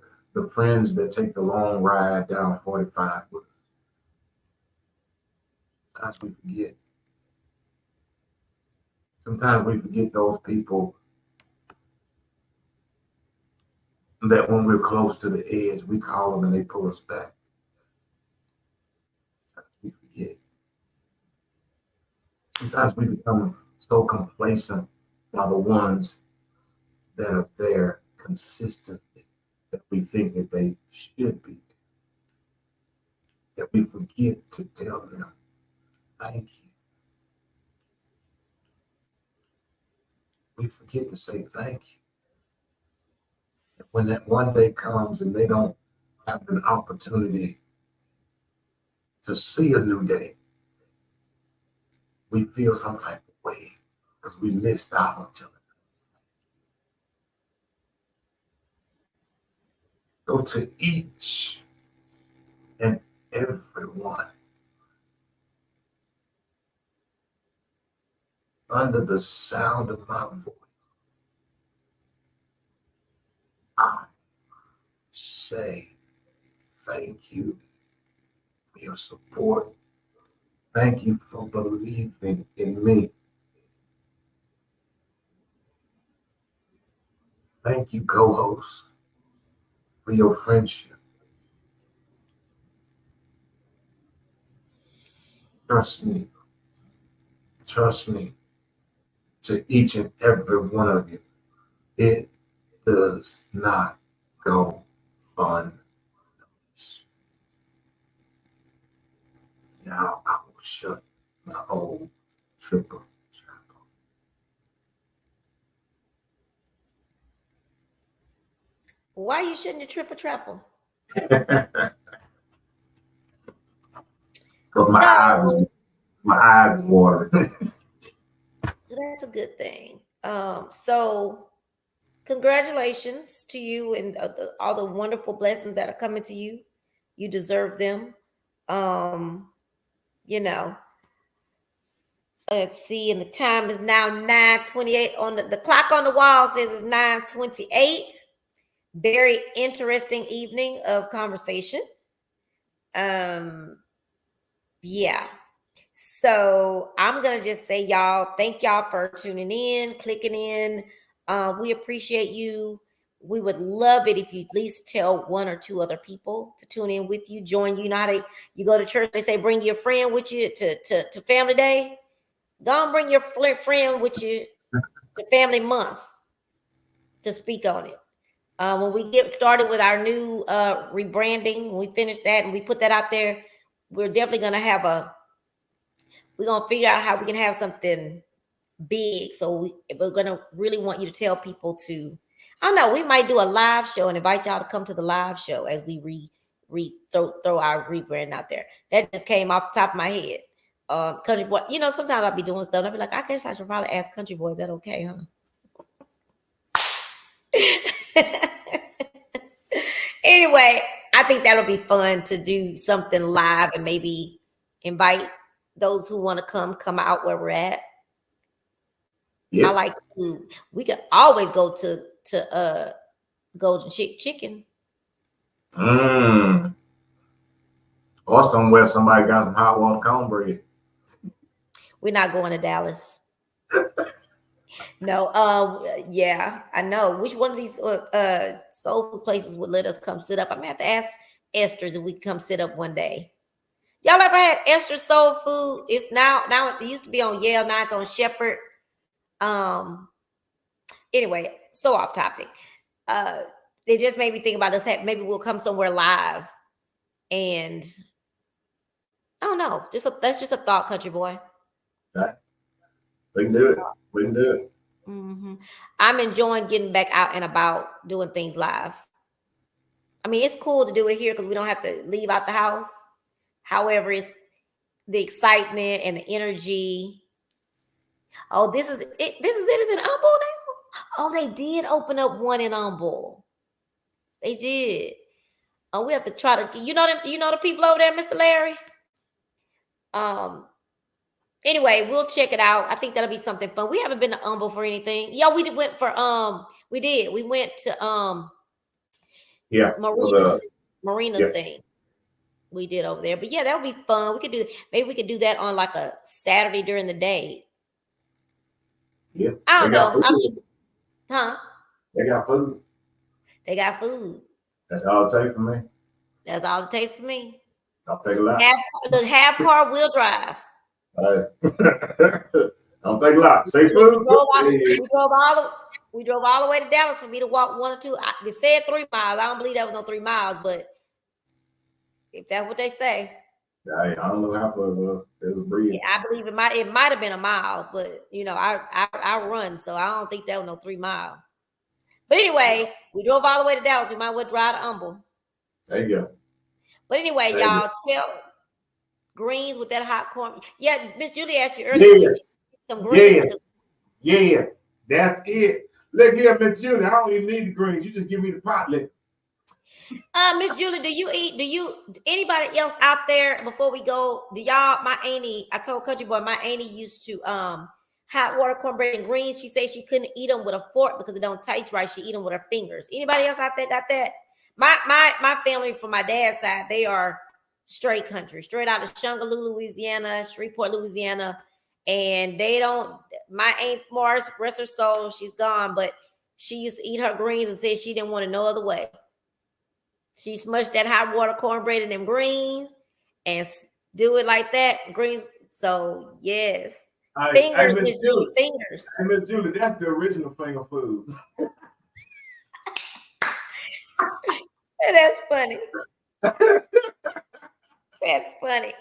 friends that take the long ride down 45 with us. Sometimes we forget. Sometimes we forget those people that when we're close to the edge, we call them and they pull us back. We forget. Sometimes we become so complacent by the ones that are there consistently that we think that they should be, that we forget to tell them, thank you. We forget to say thank you. And when that one day comes and they don't have an opportunity to see a new day, we feel some type of way because we missed out on telling them. So to each and everyone under the sound of my voice, I say thank you for your support. Thank you for believing in me. Thank you, co-host, for your friendship. Trust me, to each and every one of you, it does not go unnoticed. Now I will shut my old triple trap. Why you shouldn't you triple treble? Because my eyes water. That's a good thing. So congratulations to you and all the wonderful blessings that are coming to you. You deserve them. You know, let's see, and the time is now 9:28 on the clock on the wall says it's 9:28. Very interesting evening of conversation. Yeah. So I'm gonna just say, y'all, thank y'all for tuning in, clicking in. We appreciate you. We would love it if you at least tell one or two other people to tune in with you, join you. You go to church, they say bring your friend with you to Family Day. Go and bring your friend with you to Family Month to speak on it. When we get started with our new rebranding, when we finish that and we put that out there, we're definitely gonna we're gonna figure out how we can have something big. So we're gonna really want you to tell people to, I don't know, we might do a live show and invite y'all to come to the live show as we throw our rebrand out there. That just came off the top of my head. Country Boy, sometimes I'll be doing stuff and I'll be like, I guess I should probably ask Country Boy, is that okay, huh? Anyway, I think that'll be fun to do something live and maybe invite those who want to come out where we're at. Yeah. I like food. We can always go to Golden Chicken. Or somewhere somebody got some hot water cornbread. We're not going to Dallas. No, yeah, I know. Which one of these soul food places would let us come sit up? I'm gonna have to ask Esther's if we can come sit up one day. Y'all ever had Esther's Soul Food? It's now it used to be on Yale, now it's on Shepherd. Anyway, so off topic. It just made me think about us. Maybe we'll come somewhere live, and I don't know. That's just a thought, Country Boy. Okay. We can do it. We can do it. Mm-hmm. I'm enjoying getting back out and about doing things live. I mean, it's cool to do it here because we don't have to leave out the house. However, the excitement and the energy. Oh, this is it. This is it. Is in Humble now? Oh, they did open up one in Humble. They did. Oh, we have to try to. You know them. You know the people over there, Mr. Larry. Anyway, we'll check it out. I think that'll be something fun. We haven't been to Humble for anything. Yeah, we went for we did. We went to Yeah. Marina's Yeah. thing. We did over there. But yeah, that would be fun. We could do maybe we could do that on like a Saturday during the day. Yeah. I don't know. I'm just They got food. They got food. That's all it takes for me. That's all it takes for me. Don't take a lot. Half car wheel drive. Don't take a lot. Stay food. We drove all the way to Dallas for me to walk 1 or 2. They said 3 miles. I don't believe that was no 3 miles, but if that's what they say. I don't know how far it was. It was breathing. Yeah, I believe it might have been a mile, but you know, I run, so I don't think that was no 3 miles. But anyway, we drove all the way to Dallas. We might well drive to Humble. There you go. But anyway, y'all tell greens with that hot corn. Yeah, Miss Julie asked you earlier. Yes. Some greens. Yes. That's it. Look here, Miss Julie. I don't even need the greens. You just give me the pot liquor. Miss Julie, anybody else out there before we go? Do y'all, my auntie, I told Country Boy, my auntie used to hot water cornbread and greens. She said she couldn't eat them with a fork because it don't taste right. She eat them with her fingers. Anybody else out there got that? My family from my dad's side, they are straight country, straight out of Shungaloo, Louisiana, Shreveport, Louisiana. And they don't, my Aunt Morris, rest her soul, she's gone, but she used to eat her greens and said she didn't want it no other way. She smushed that hot water cornbread in them greens and do it like that. Greens. So yes. Fingers, Miss Julie, fingers. Hey, Miss Julie, that's the original finger food. That's funny. That's funny.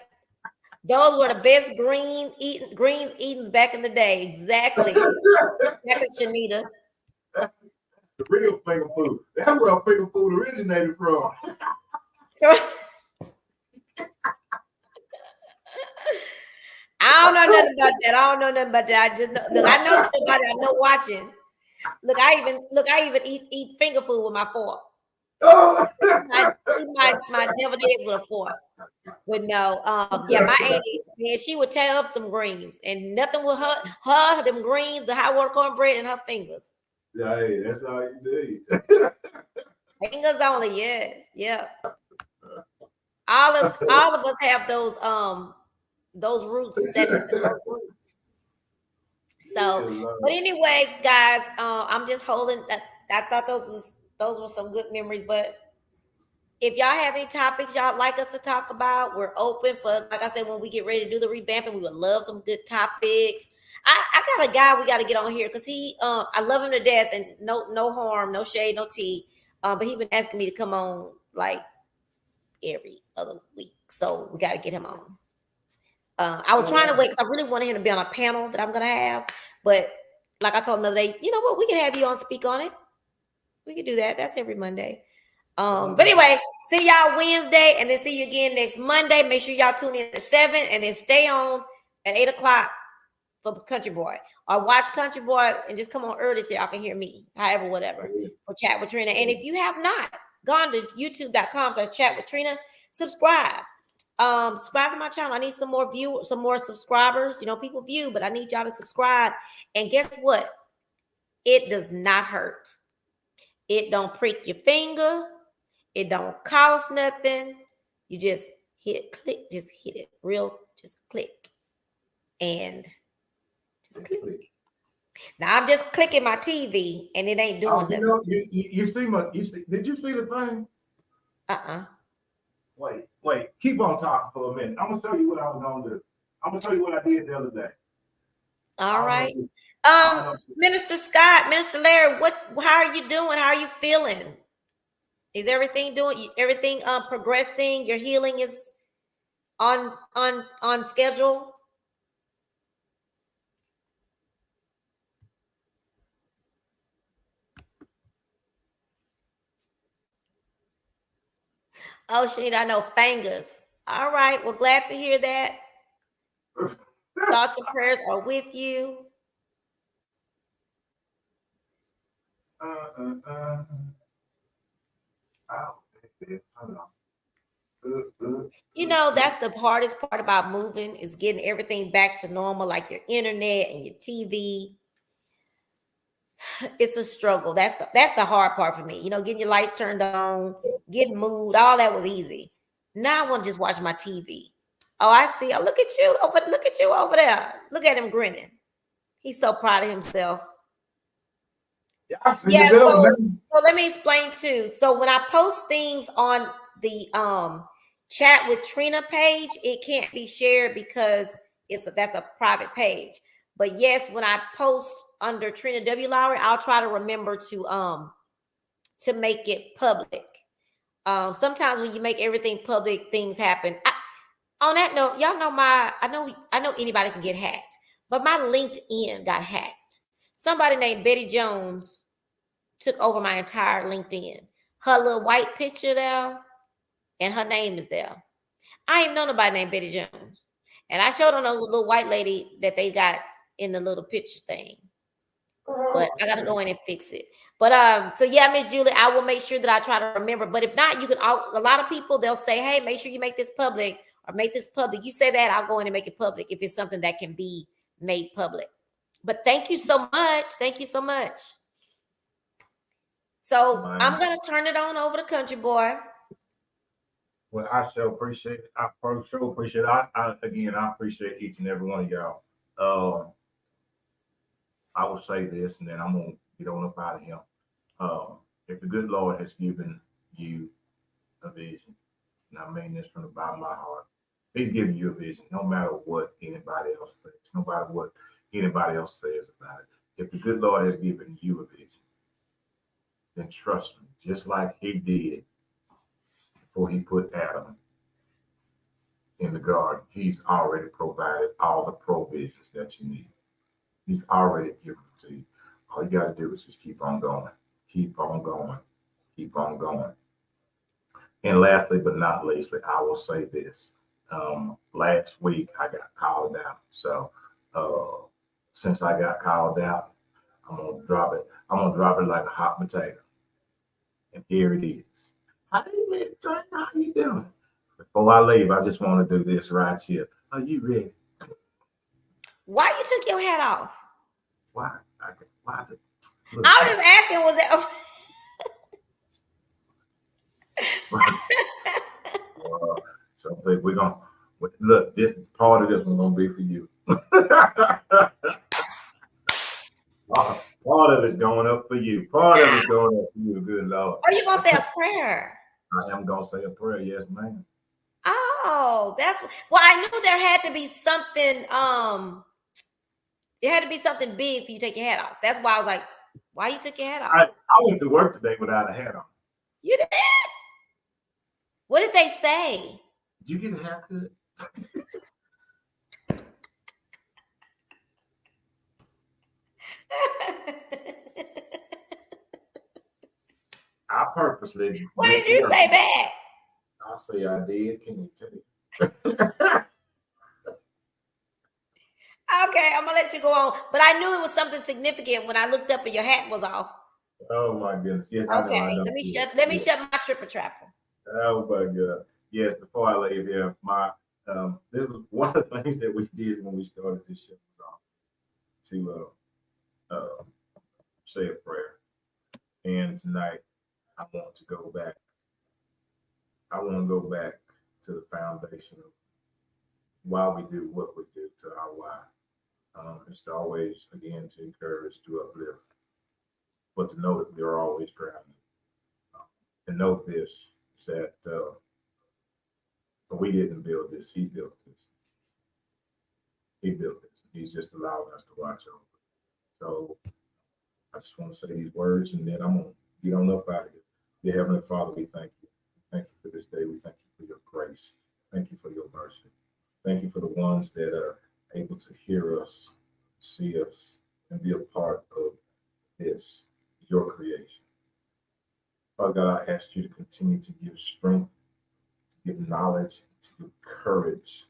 Those were the best greens eaten back in the day. Exactly. Exactly, Shanita. The real finger food. That's where finger food originated from. I don't know nothing about that. I just know. Look, I know something about it. I know watching. Look, I even eat finger food with my fork. Oh. my devil days with a fork. But no, yeah, my auntie, man, she would tear up some greens and nothing with her them greens, the hot water cornbread, and her fingers. Yeah, hey, that's all you do. Fingers only, yes, yeah. All of us have those roots. So, but anyway, guys, I'm just holding. I thought those were some good memories. But if y'all have any topics y'all like us to talk about, we're open for. Like I said, when we get ready to do the revamping, we would love some good topics. I got a guy we got to get on here because I love him to death and no harm, no shade, no tea. But he's been asking me to come on like every other week, so we got to get him on. I was trying to wait because I really wanted him to be on a panel that I'm gonna have, but like I told him the other day, you know what? We can have you on, speak on it. We can do that. That's every Monday. But anyway, see y'all Wednesday, and then see you again next Monday. Make sure y'all tune in at 7, and then stay on at 8 o'clock for Country Boy, or watch Country Boy and just come on early so y'all can hear me. However, whatever. For Chat with Trina. And if you have not gone to youtube.com/Chat with Trina, subscribe. Subscribe to my channel. I need some more subscribers. You know, people view, but I need y'all to subscribe. And guess what? It does not hurt. It don't prick your finger. It don't cost nothing. You just click, just hit it. Just click. And just click. Now I'm just clicking my TV and it ain't doing nothing. Did you see the thing? Wait, keep on talking for a minute. I'm gonna show you what I was gonna do. I'm gonna show you what I did the other day. All right. Minister Scott, Minister Larry, how are you doing? How are you feeling? Is everything progressing? Your healing is on schedule? Oh, Shanita, I know fingers. All right. Well, glad to hear that. Thoughts and prayers are with you. You know, that's the hardest part about moving is getting everything back to normal, like your internet and your TV. It's a struggle. That's the hard part for me. You know, getting your lights turned on, getting moved, all that was easy. Now I want to just watch my TV. Oh, I see. Oh, look at you over there. Look at him grinning. He's so proud of himself. Yeah, so let me explain too. So when I post things on the chat with Trina page, it can't be shared because that's a private page. But yes, when I post under Trina W. Lowry, I'll try to remember to make it public. Sometimes when you make everything public, things happen. On that note, y'all know I know anybody can get hacked, but my LinkedIn got hacked. Somebody named Betty Jones took over my entire LinkedIn. Her little white picture there, and her name is there. I ain't know nobody named Betty Jones. And I showed them a little white lady that they got in the little picture thing. But I gotta go in and fix it. But so yeah, Miss Julie, I will make sure that I try to remember. But if not, you can a lot of people they'll say, hey, make sure you make this public or make this public. You say that, I'll go in and make it public if it's something that can be made public. But thank you so much. Thank you so much. So I'm gonna turn it on over to Country Boy. Well, I sure appreciate it. I sure appreciate it. I appreciate each and every one of y'all. I will say this, and then I'm gonna get on up out of here. If the good Lord has given you a vision, and I mean this from the bottom of my heart, He's giving you a vision, no matter what anybody else thinks, no matter what anybody else says about it. If the good Lord has given you a vision, then trust me, just like He did before He put Adam in the garden, He's already provided all the provisions that you need. He's already given them to you. All you got to do is just keep on going, keep on going, keep on going. And lastly, but not leastly, I will say this. Last week I got called out. So since I got called out, I'm gonna drop it. I'm gonna drop it like a hot potato. And here it is. How you doing? Before I leave, I just want to do this right here. Are you ready? Why you took your hat off? Why? I was just asking, was that so we're gonna look, this part of this one gonna be for you. Part of it's going up for you. Part of it's going up for you, good Lord. Are you gonna say a prayer? I am gonna say a prayer, yes, ma'am. Oh, that's well, I knew there had to be something. It had to be something big for you to take your hat off. That's why I was like, why you took your hat off? I went to work today without a hat on. You did? What did they say? Did you get a haircut? I purposely. What did you say back? I say I did. Can you tell me? Okay, I'm gonna let you go on. But I knew it was something significant when I looked up and your hat was off. Oh my goodness! Yes, okay. I know. Let me shut my tripper trapper. Oh my God! Yes, before I leave here, this was one of the things that we did when we started this show to say a prayer. And tonight, I want to go back. I want to go back to the foundation of why we do what we do, to our why. It's to always, again, to encourage, to uplift, but to know that we are always grounded. And note this, that we didn't build this, He built this. He built this. He's just allowing us to watch over it. So I just want to say these words, and then I'm going to get on up out of here. Dear Heavenly Father, we thank you. Thank you for this day. We thank you for your grace. Thank you for your mercy. Thank you for the ones that are able to hear us, see us, and be a part of this, your creation. Father God, I ask you to continue to give strength, to give knowledge, to give courage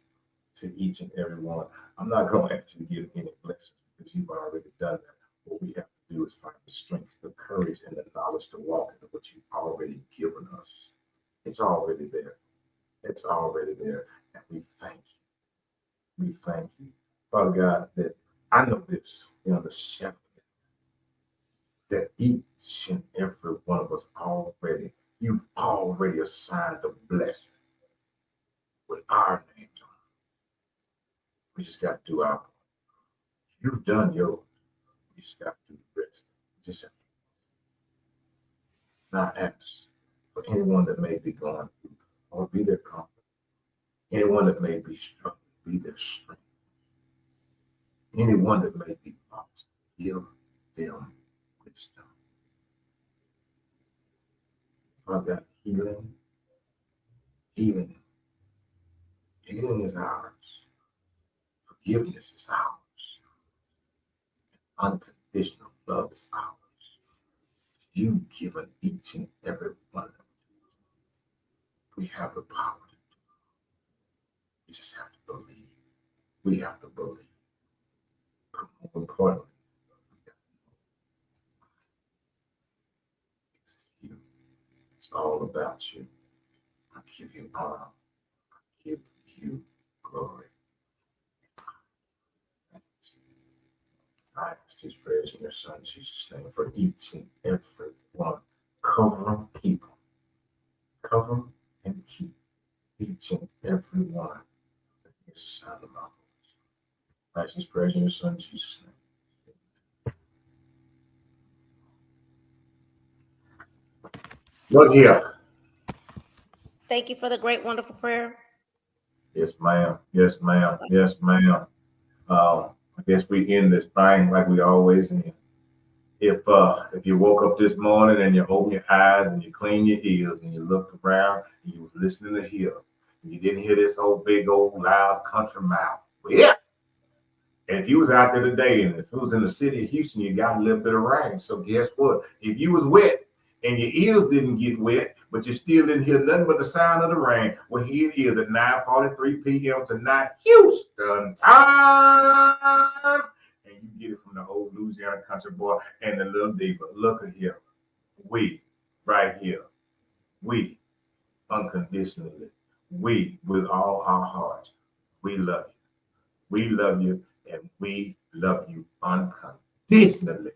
to each and every one. I'm not going to ask you to give any blessings because you've already done that. What we have to do is find the strength, the courage, and the knowledge to walk into what you've already given us. It's already there. It's already there. And we thank you. We thank you, Father God, that I know this, you understand that each and every one of us already, you've already assigned a blessing with our names on it. We just got to do our part. You've done yours. We just got to do the rest. We just have to. Now ask for anyone that may be going through or be their comfort. Anyone that may be struggling, be their strength. Anyone that may be lost, give them wisdom. Father God, healing. Healing is ours. Forgiveness is ours. Unconditional love is ours. You've given each and every one of them. We have the power to do it. We just have to believe. We have to believe. But more importantly, we got to know this is you. It's all about you. I give you honor. I give you glory. I ask these prayers in your son Jesus' name for each and every one. Cover them, keep them. Cover them and keep each and every one that hears the sound of my voice. I ask these prayers in your son Jesus' name. Look here. Thank you for the great, wonderful prayer. Yes, ma'am. Yes, ma'am. Yes, ma'am. I guess we end this thing like we always end. If you woke up this morning and you open your eyes and you clean your ears and you looked around and you was listening to hear, and you didn't hear this old big old loud country mouth. Yeah. And if you was out there today and if it was in the city of Houston, you got a little bit of rain. So guess what? If you was wet and your ears didn't get wet, but you still didn't hear nothing but the sound of the rain, well, here it is at 9:43 p.m. tonight, Houston time. And you get it from the old Louisiana country boy and the little diva. Look at here. We, right here. We, unconditionally. We, with all our hearts. We love you. We love you, and we love you unconditionally.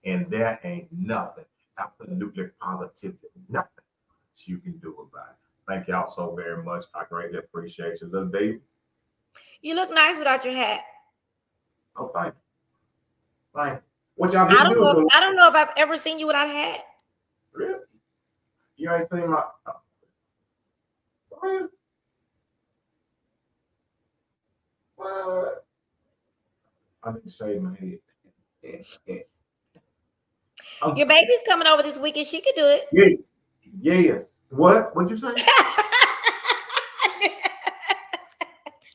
And there ain't nothing, absolutely positively, nothing that you can do about it. Thank y'all so very much. I greatly appreciate you. Little baby. You look nice without your hat. Oh, thank you. Thank you. What y'all been doing? I don't know if I've ever seen you without a hat. Really? You ain't seen my... What? I need to shave my head. Your baby's coming over this weekend. She could do it. Yes. Yes. What? What'd you say?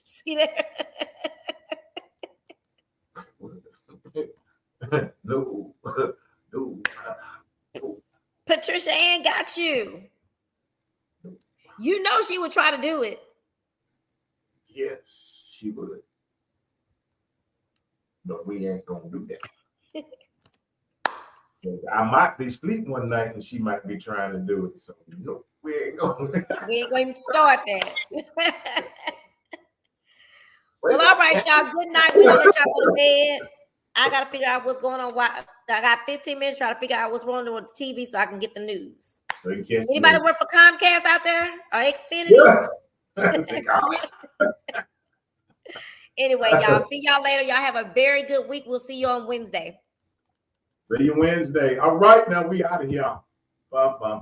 See there? No. No. Patricia Ann got you. You know she would try to do it. Yes, she would. But we ain't gonna do that. I might be asleep one night and she might be trying to do it. So no, we ain't gonna. We ain't going to start that. Well, all right, y'all. Good night. We're gonna let y'all go to bed. I gotta figure out what's going on. I got 15 minutes trying to figure out what's wrong with the TV so I can get the news. So anybody work for Comcast out there or Xfinity? Yeah. Anyway, y'all, see y'all later. Y'all have a very good week. We'll see you on Wednesday. See you Wednesday. All right, now we out of here. Bye.